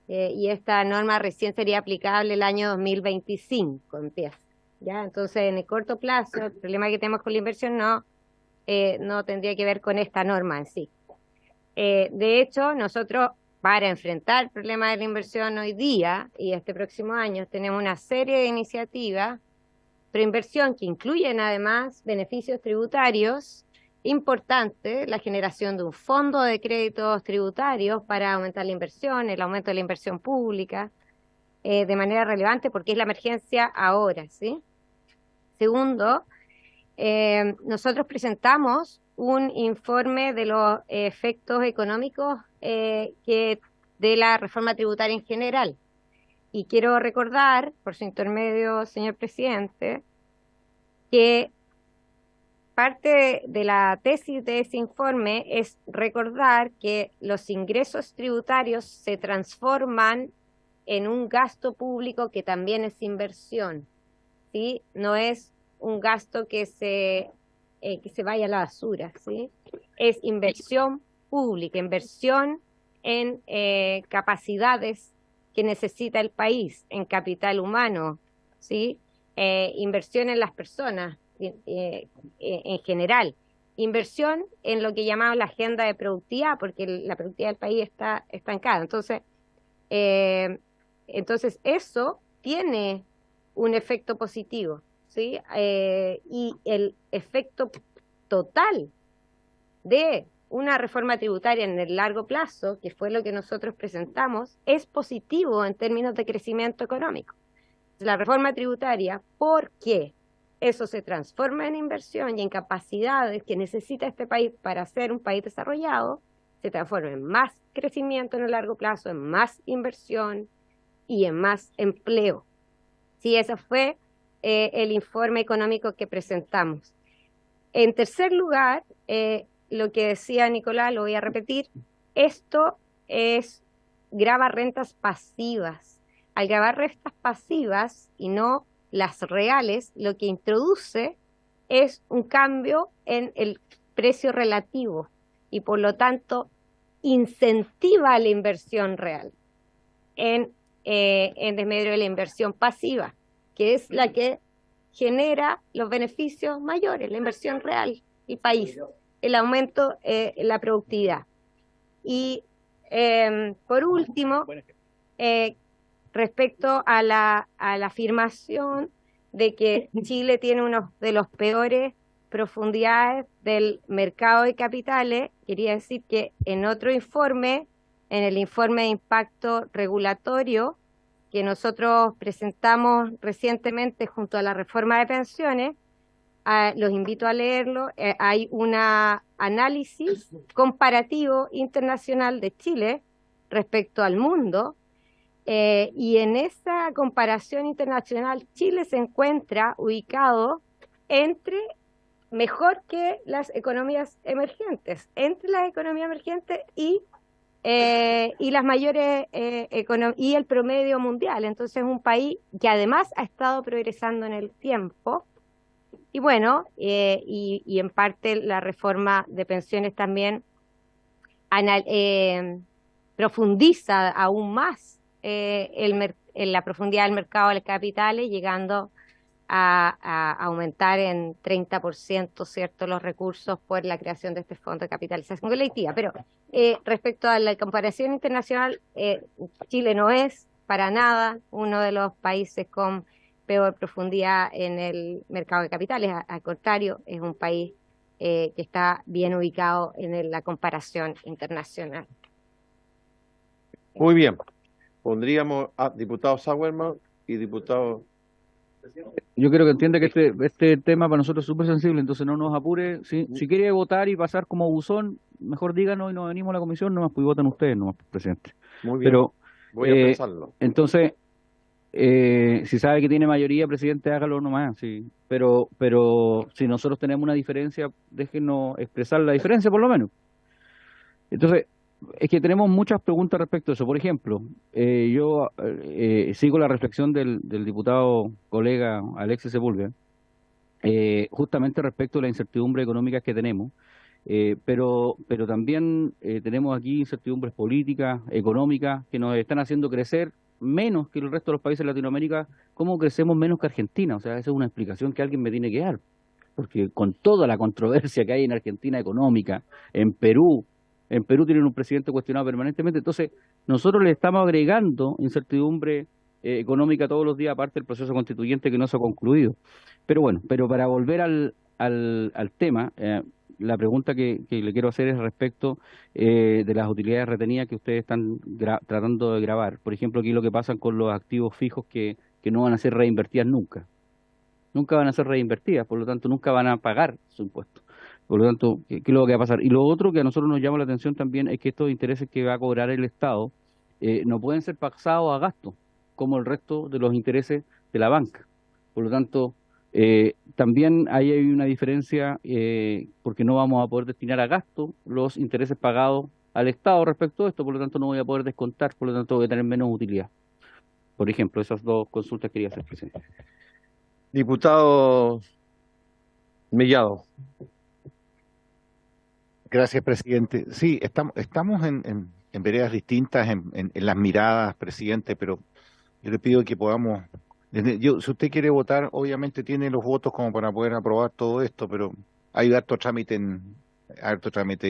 Y esta norma recién sería aplicable el año 2025, empieza, ¿ya? Entonces, en el corto plazo, el problema que tenemos con la inversión no tendría que ver con esta norma en sí. De hecho, nosotros, para enfrentar el problema de la inversión hoy día y este próximo año, tenemos una serie de iniciativas preinversión que incluyen además beneficios tributarios importantes, la generación de un fondo de créditos tributarios para aumentar la inversión, el aumento de la inversión pública, de manera relevante porque es la emergencia ahora, ¿sí? Segundo, nosotros presentamos un informe de los efectos económicos de la reforma tributaria en general. Y quiero recordar, por su intermedio, señor presidente, que parte de la tesis de ese informe es recordar que los ingresos tributarios se transforman en un gasto público que también es inversión, ¿sí? No es un gasto que se vaya a la basura, ¿sí? Es inversión pública, inversión en capacidades que necesita el país, en capital humano, ¿sí? Inversión en las personas en general, inversión en lo que llamamos la agenda de productividad, porque la productividad del país está estancada. Entonces eso tiene un efecto positivo, ¿sí? Y el efecto total de una reforma tributaria en el largo plazo, que fue lo que nosotros presentamos, es positivo en términos de crecimiento económico. La reforma tributaria, porque eso se transforma en inversión y en capacidades que necesita este país para ser un país desarrollado, se transforma en más crecimiento en el largo plazo, en más inversión y en más empleo. Sí, ese fue el informe económico que presentamos. En tercer lugar, lo que decía Nicolás, lo voy a repetir, esto grava rentas pasivas. Al gravar rentas pasivas y no las reales, lo que introduce es un cambio en el precio relativo y por lo tanto incentiva la inversión real en desmedro de la inversión pasiva, que es la que genera los beneficios mayores, la inversión real, el país, el aumento, la productividad. Y por último, respecto a la afirmación de que Chile tiene uno de los peores profundidades del mercado de capitales, quería decir que en otro informe, en el informe de impacto regulatorio, que nosotros presentamos recientemente junto a la reforma de pensiones. Los invito a leerlo. Hay un análisis comparativo internacional de Chile respecto al mundo, y en esa comparación internacional Chile se encuentra ubicado mejor que las economías emergentes, entre las economías emergentes y las mayores y el promedio mundial. Entonces es un país que además ha estado progresando en el tiempo. Y bueno, y en parte la reforma de pensiones también profundiza aún más en la profundidad del mercado de capitales, llegando a aumentar en 30%, ¿cierto?, los recursos por la creación de este fondo de capitalización colectiva. Pero respecto a la comparación internacional, Chile no es para nada uno de los países con peor profundidad en el mercado de capitales. Al contrario, es un país que está bien ubicado en la comparación internacional. Muy bien. Pondríamos a diputado Sauerman y diputado... Yo creo que entiende que este tema para nosotros es súper sensible, entonces no nos apure. Si quiere votar y pasar como buzón, mejor díganos y nos venimos a la comisión, nomás pues votan ustedes, nomás, presidente. Muy bien, pero voy a pensarlo. Entonces, si sabe que tiene mayoría, presidente, hágalo nomás, sí. Pero si nosotros tenemos una diferencia, déjenos expresar la diferencia por lo menos. Entonces, es que tenemos muchas preguntas respecto a eso. Por ejemplo, yo sigo la reflexión del diputado colega Alexis Sepúlveda, justamente respecto a la incertidumbre económica que tenemos, pero también tenemos aquí incertidumbres políticas, económicas, que nos están haciendo crecer menos que el resto de los países de Latinoamérica. ¿Cómo crecemos menos que Argentina? O sea, esa es una explicación que alguien me tiene que dar, porque con toda la controversia que hay en Argentina económica, en Perú tienen un presidente cuestionado permanentemente, entonces nosotros le estamos agregando incertidumbre económica todos los días, aparte del proceso constituyente que no se ha concluido. Pero bueno, para volver al tema, la pregunta que le quiero hacer es respecto de las utilidades retenidas que ustedes están tratando de grabar. Por ejemplo, aquí lo que pasa con los activos fijos que no van a ser reinvertidas nunca. Nunca van a ser reinvertidas, por lo tanto nunca van a pagar su impuesto. Por lo tanto, ¿qué es lo que va a pasar? Y lo otro que a nosotros nos llama la atención también es que estos intereses que va a cobrar el Estado no pueden ser pasados a gasto, como el resto de los intereses de la banca. Por lo tanto, también ahí hay una diferencia, porque no vamos a poder destinar a gasto los intereses pagados al Estado respecto a esto, por lo tanto no voy a poder descontar, por lo tanto voy a tener menos utilidad. Por ejemplo, esas dos consultas quería hacer, presidente. Diputado Mellado. Gracias, presidente. Sí, estamos en veredas distintas, en las miradas, presidente, pero yo le pido que podamos... si usted quiere votar, obviamente tiene los votos como para poder aprobar todo esto, pero hay harto trámite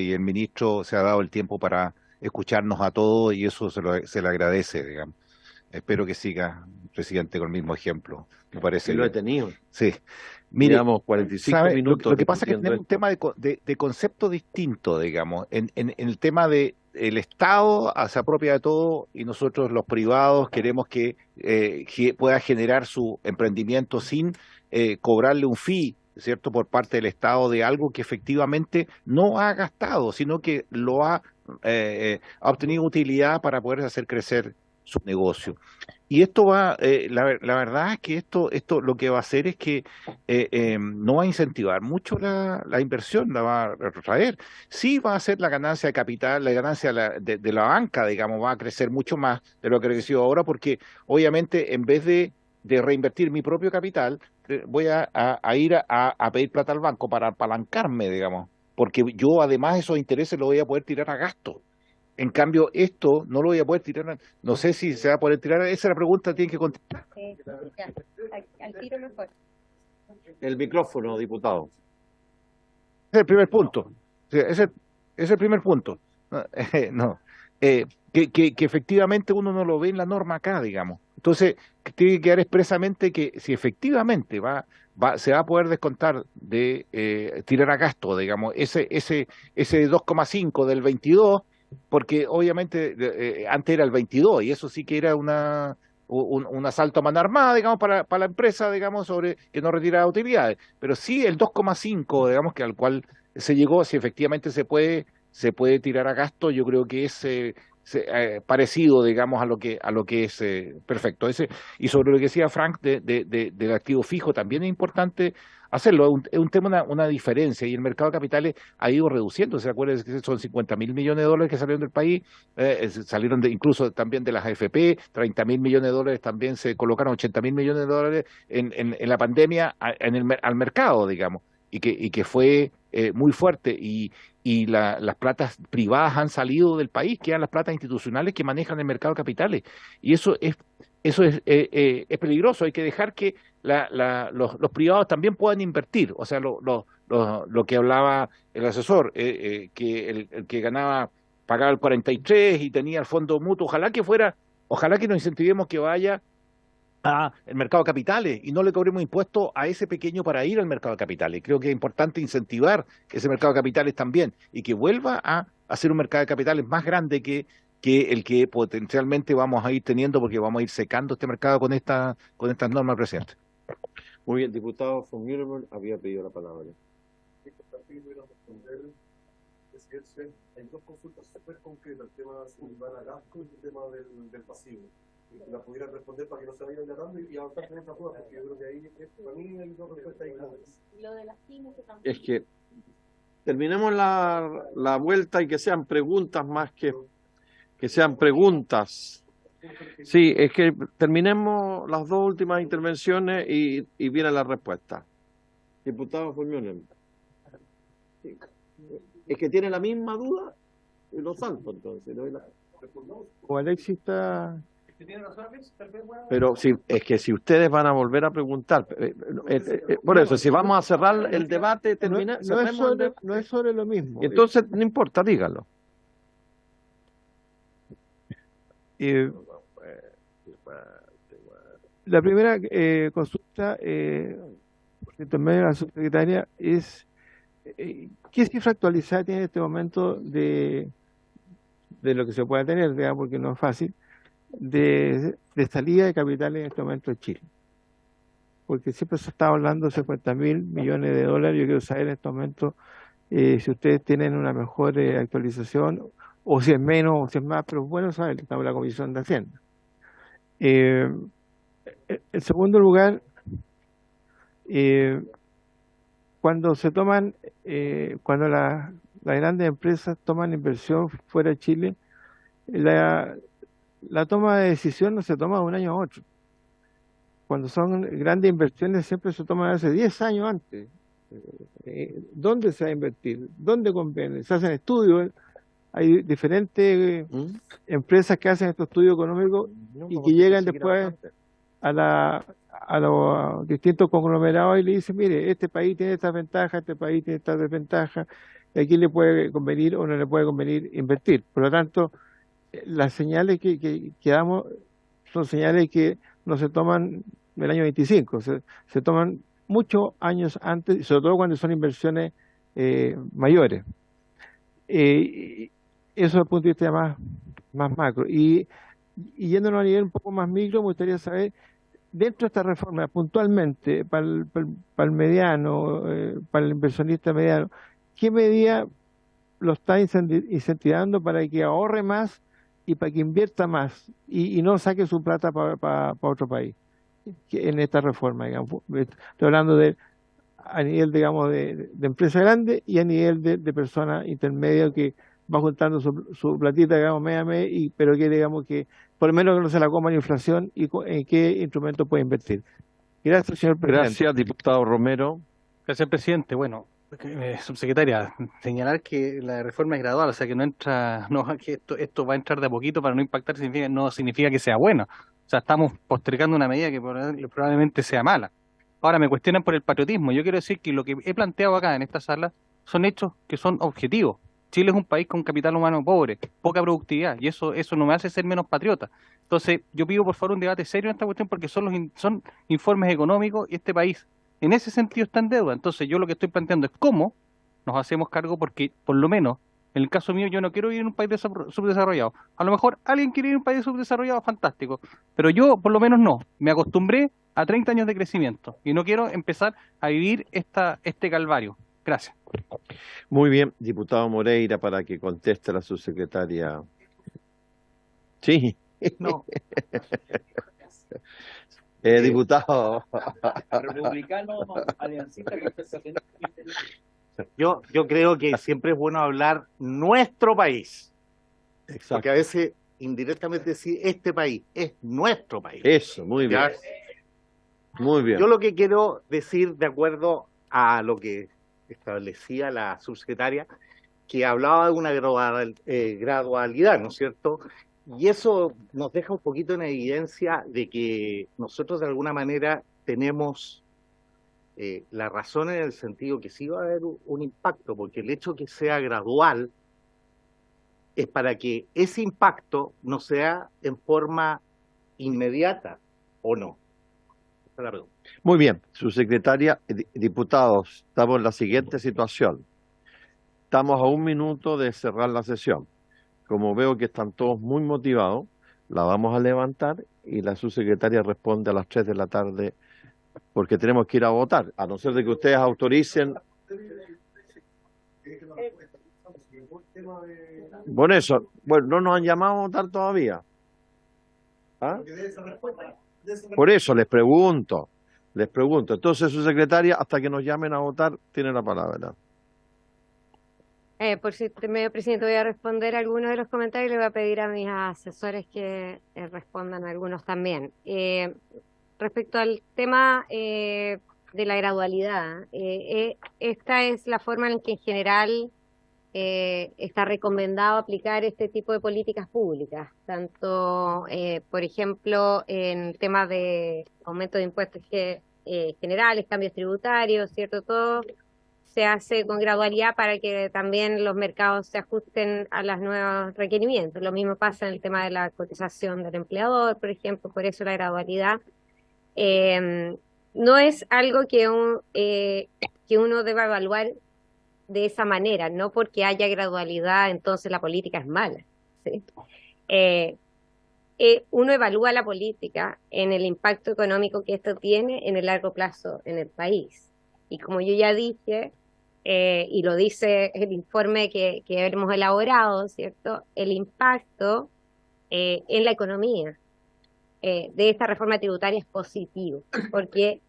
y el ministro se ha dado el tiempo para escucharnos a todos y eso se le agradece, digamos. Espero que siga, presidente, con el mismo ejemplo. Me parece. Sí, lo he tenido. Sí. Mire, digamos, 45 minutos. Lo que pasa es que tenemos un tema de concepto distinto, digamos. En el tema de el Estado se apropia de todo y nosotros los privados queremos que pueda generar su emprendimiento sin cobrarle un fee, ¿cierto?, por parte del Estado de algo que efectivamente no ha gastado, sino que lo ha obtenido utilidad para poder hacer crecer su negocio. Y esto va, la verdad es que esto lo que va a hacer es que no va a incentivar mucho la inversión, la va a retraer. Sí va a ser la ganancia de capital, la ganancia de la banca, digamos, va a crecer mucho más de lo que ha crecido ahora, porque obviamente en vez de reinvertir mi propio capital, voy a ir a pedir plata al banco para apalancarme, digamos, porque yo además esos intereses los voy a poder tirar a gasto. En cambio, esto no lo voy a poder tirar, no sé si se va a poder tirar, esa es la pregunta, tienen que contestar. Al tiro mejor. El micrófono, diputado. Ese es el primer punto. Ese es el primer punto. Que efectivamente uno no lo ve en la norma acá, digamos. Entonces, tiene que quedar expresamente que si efectivamente se va a poder descontar de tirar a gasto, digamos, ese 2,5 del 22, porque obviamente antes era el 22 y eso sí que era una un asalto a mano armada, digamos, para la empresa, digamos, sobre que no retira utilidades. Pero sí el 2,5, digamos, que al cual se llegó, si efectivamente se puede tirar a gasto, yo creo que es parecido, digamos, a lo que es perfecto. Y sobre lo que decía Frank del activo fijo, también es importante hacerlo. Es un tema, una diferencia, y el mercado de capitales ha ido reduciendo. ¿Se acuerdan que son 50.000 millones de dólares que salieron del país? Salieron incluso también de las AFP, 30.000 millones de dólares también se colocaron, 80.000 millones de dólares en la pandemia al mercado, digamos, y que fue muy fuerte, y las platas privadas han salido del país, quedan las platas institucionales que manejan el mercado de capitales, y eso es peligroso. Hay que dejar que los privados también puedan invertir. O sea, lo que hablaba el asesor, que el que ganaba pagaba el 43 y tenía el fondo mutuo, ojalá que nos incentivemos que vaya el mercado de capitales y no le cobremos impuestos a ese pequeño para ir al mercado de capitales. Creo que es importante incentivar ese mercado de capitales también, y que vuelva a ser un mercado de capitales más grande que el que potencialmente vamos a ir teniendo, porque vamos a ir secando este mercado con estas normas, presidente. Muy bien, diputado von Mühlenberg había pedido la palabra. Hay dos consultas súper concretas, el tema de la gasto y el tema del pasivo. La pudiera responder para que no se vayan agarrando y avanzar con esta prueba, porque yo creo que ahí, para mí, hay dos respuestas ahí claras. Lo de las pymes que también. Es que terminemos la vuelta y que sean preguntas más que sean preguntas. Sí, es que terminemos las dos últimas intervenciones y viene la respuesta. Diputado von Mühlenberg. Es que tiene la misma duda y lo salto entonces. O Alexis está... Pero sí, es que si ustedes van a volver a preguntar, por eso, si vamos a cerrar el debate, no es sobre lo mismo. Entonces, no importa, dígalo. La primera consulta, por intermedio de la subsecretaria, es ¿qué cifra actualizada tiene en este momento de lo que se pueda tener, digamos, porque no es fácil, de salida de capitales en este momento de Chile? Porque siempre se está hablando de 50.000 millones de dólares. Yo quiero saber en este momento si ustedes tienen una mejor actualización, o si es menos o si es más, pero bueno, saben, estamos en la Comisión de Hacienda. En segundo lugar, cuando cuando las grandes empresas toman inversión fuera de Chile, la toma de decisión no se toma de un año a otro. Cuando son grandes inversiones siempre se toman hace 10 años antes. ¿Dónde se va a invertir? ¿Dónde conviene? Se hacen estudios. Hay diferentes empresas que hacen estos estudios económicos y que llegan después a los distintos conglomerados y le dicen, mire, este país tiene estas ventajas, este país tiene estas desventajas, y aquí le puede convenir o no le puede convenir invertir. Por lo tanto, las señales que damos son señales que no se toman del año 25, se toman muchos años antes, sobre todo cuando son inversiones mayores. Eso desde el punto de vista más macro. Y yéndonos a nivel un poco más micro, me gustaría saber, dentro de esta reforma, puntualmente, para el mediano, para el inversionista mediano, ¿qué medida lo está incentivando para que ahorre más y para que invierta más y no saque su plata para otro país en esta reforma, digamos? Estoy hablando a nivel, digamos, de empresa grande y a nivel de persona intermedia que va juntando su platita, digamos, mes a mes, pero que, digamos, que por lo menos que no se la coma la inflación, y en qué instrumento puede invertir. Gracias, señor presidente. Gracias, diputado Romero. Gracias, presidente. Bueno, subsecretaria, señalar que la reforma es gradual, o sea que que esto va a entrar de a poquito para no impactar, no significa que sea bueno. O sea, estamos postergando una medida que probablemente sea mala. Ahora me cuestionan por el patriotismo. Yo quiero decir que lo que he planteado acá en esta sala son hechos que son objetivos. Chile es un país con capital humano pobre, poca productividad, y eso no me hace ser menos patriota. Entonces, yo pido por favor un debate serio en esta cuestión, porque son informes económicos y este país en ese sentido está en deuda. Entonces, yo lo que estoy planteando es cómo nos hacemos cargo, porque por lo menos En el caso mío, yo no quiero vivir en un país subdesarrollado. A lo mejor alguien quiere vivir en un país subdesarrollado, fantástico. Pero yo, por lo menos, no. Me acostumbré a 30 años de crecimiento y no quiero empezar a vivir este calvario. Gracias. Muy bien, diputado Moreira, para que conteste la subsecretaria. Sí. No. Diputado. Republicano, aliancista, Yo creo que siempre es bueno hablar nuestro país. Exacto. Porque a veces indirectamente decir este país es nuestro país. Eso, muy bien. ¿Ya? Muy bien. Yo lo que quiero decir, de acuerdo a lo que establecía la subsecretaria, que hablaba de una gradualidad, ¿no es cierto? Y eso nos deja un poquito en evidencia de que nosotros de alguna manera tenemos la razón en el sentido que sí va a haber un impacto, porque el hecho que sea gradual es para que ese impacto no sea en forma inmediata, ¿o no? Esa es la pregunta. Muy bien, subsecretaria, diputados, estamos en la siguiente situación. Estamos a 1 minuto de cerrar la sesión. Como veo que están todos muy motivados, la vamos a levantar y la subsecretaria responde a las 3 de la tarde porque tenemos que ir a votar, a no ser de que ustedes autoricen. Por eso, bueno, no nos han llamado a votar todavía. ¿Ah? Por eso les pregunto. Entonces, subsecretaria, hasta que nos llamen a votar, tiene la palabra. Por si medio presidente, voy a responder algunos de los comentarios y le voy a pedir a mis asesores que respondan algunos también. Respecto al tema de la gradualidad, esta es la forma en que en general está recomendado aplicar este tipo de políticas públicas, tanto, por ejemplo, en temas de aumento de impuestos generales, cambios tributarios, ¿cierto? Todo se hace con gradualidad para que también los mercados se ajusten a los nuevos requerimientos. Lo mismo pasa en el tema de la cotización del empleador, por ejemplo, por eso la gradualidad. No es algo que uno deba evaluar de esa manera, no porque haya gradualidad entonces la política es mala, ¿sí? Uno evalúa la política en el impacto económico que esto tiene en el largo plazo en el país. Y como yo ya dije, y lo dice el informe que hemos elaborado, ¿cierto? El impacto en la economía de esta reforma tributaria es positivo, porque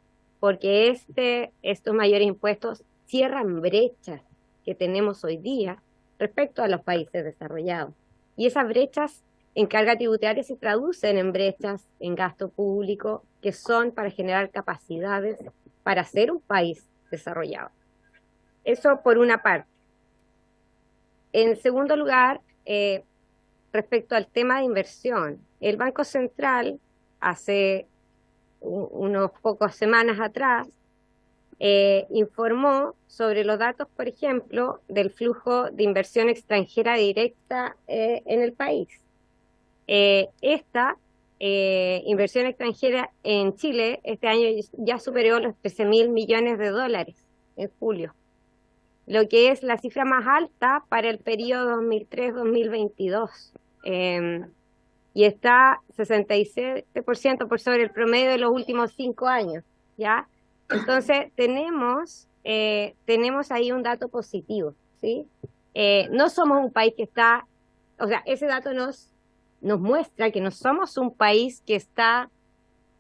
estos mayores impuestos cierran brechas que tenemos hoy día respecto a los países desarrollados. Y esas brechas en carga tributaria se traducen en brechas en gasto público que son para generar capacidades para ser un país desarrollado. Eso por una parte. En segundo lugar, respecto al tema de inversión, el Banco Central hace unos pocas semanas atrás informó sobre los datos, por ejemplo, del flujo de inversión extranjera directa en el país. Esta inversión extranjera en Chile este año ya superó los 13.000 millones de dólares en julio, lo que es la cifra más alta para el periodo 2003-2022. Y está 67% por sobre el promedio de los últimos 5 años, ¿ya? Entonces, tenemos ahí un dato positivo, ¿sí? No somos un país que está, o sea, ese dato nos muestra que no somos un país que está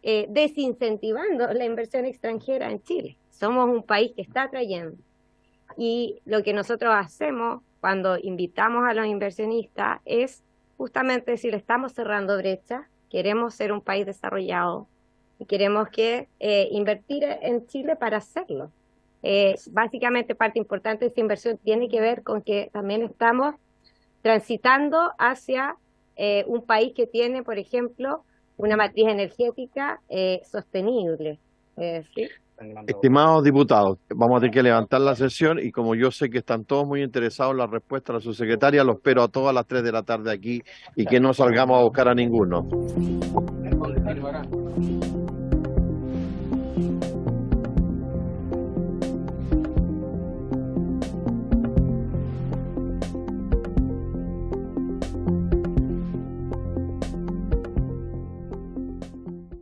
desincentivando la inversión extranjera en Chile. Somos un país que está atrayendo. Y lo que nosotros hacemos cuando invitamos a los inversionistas es justamente decir, estamos cerrando brechas, queremos ser un país desarrollado y queremos invertir en Chile para hacerlo. Básicamente parte importante de esta inversión tiene que ver con que también estamos transitando hacia un país que tiene, por ejemplo, una matriz energética sostenible. ¿Sí? Estimados diputados, vamos a tener que levantar la sesión y como yo sé que están todos muy interesados en la respuesta de la subsecretaria, los espero a todas las 3 de la tarde aquí y que no salgamos a buscar a ninguno.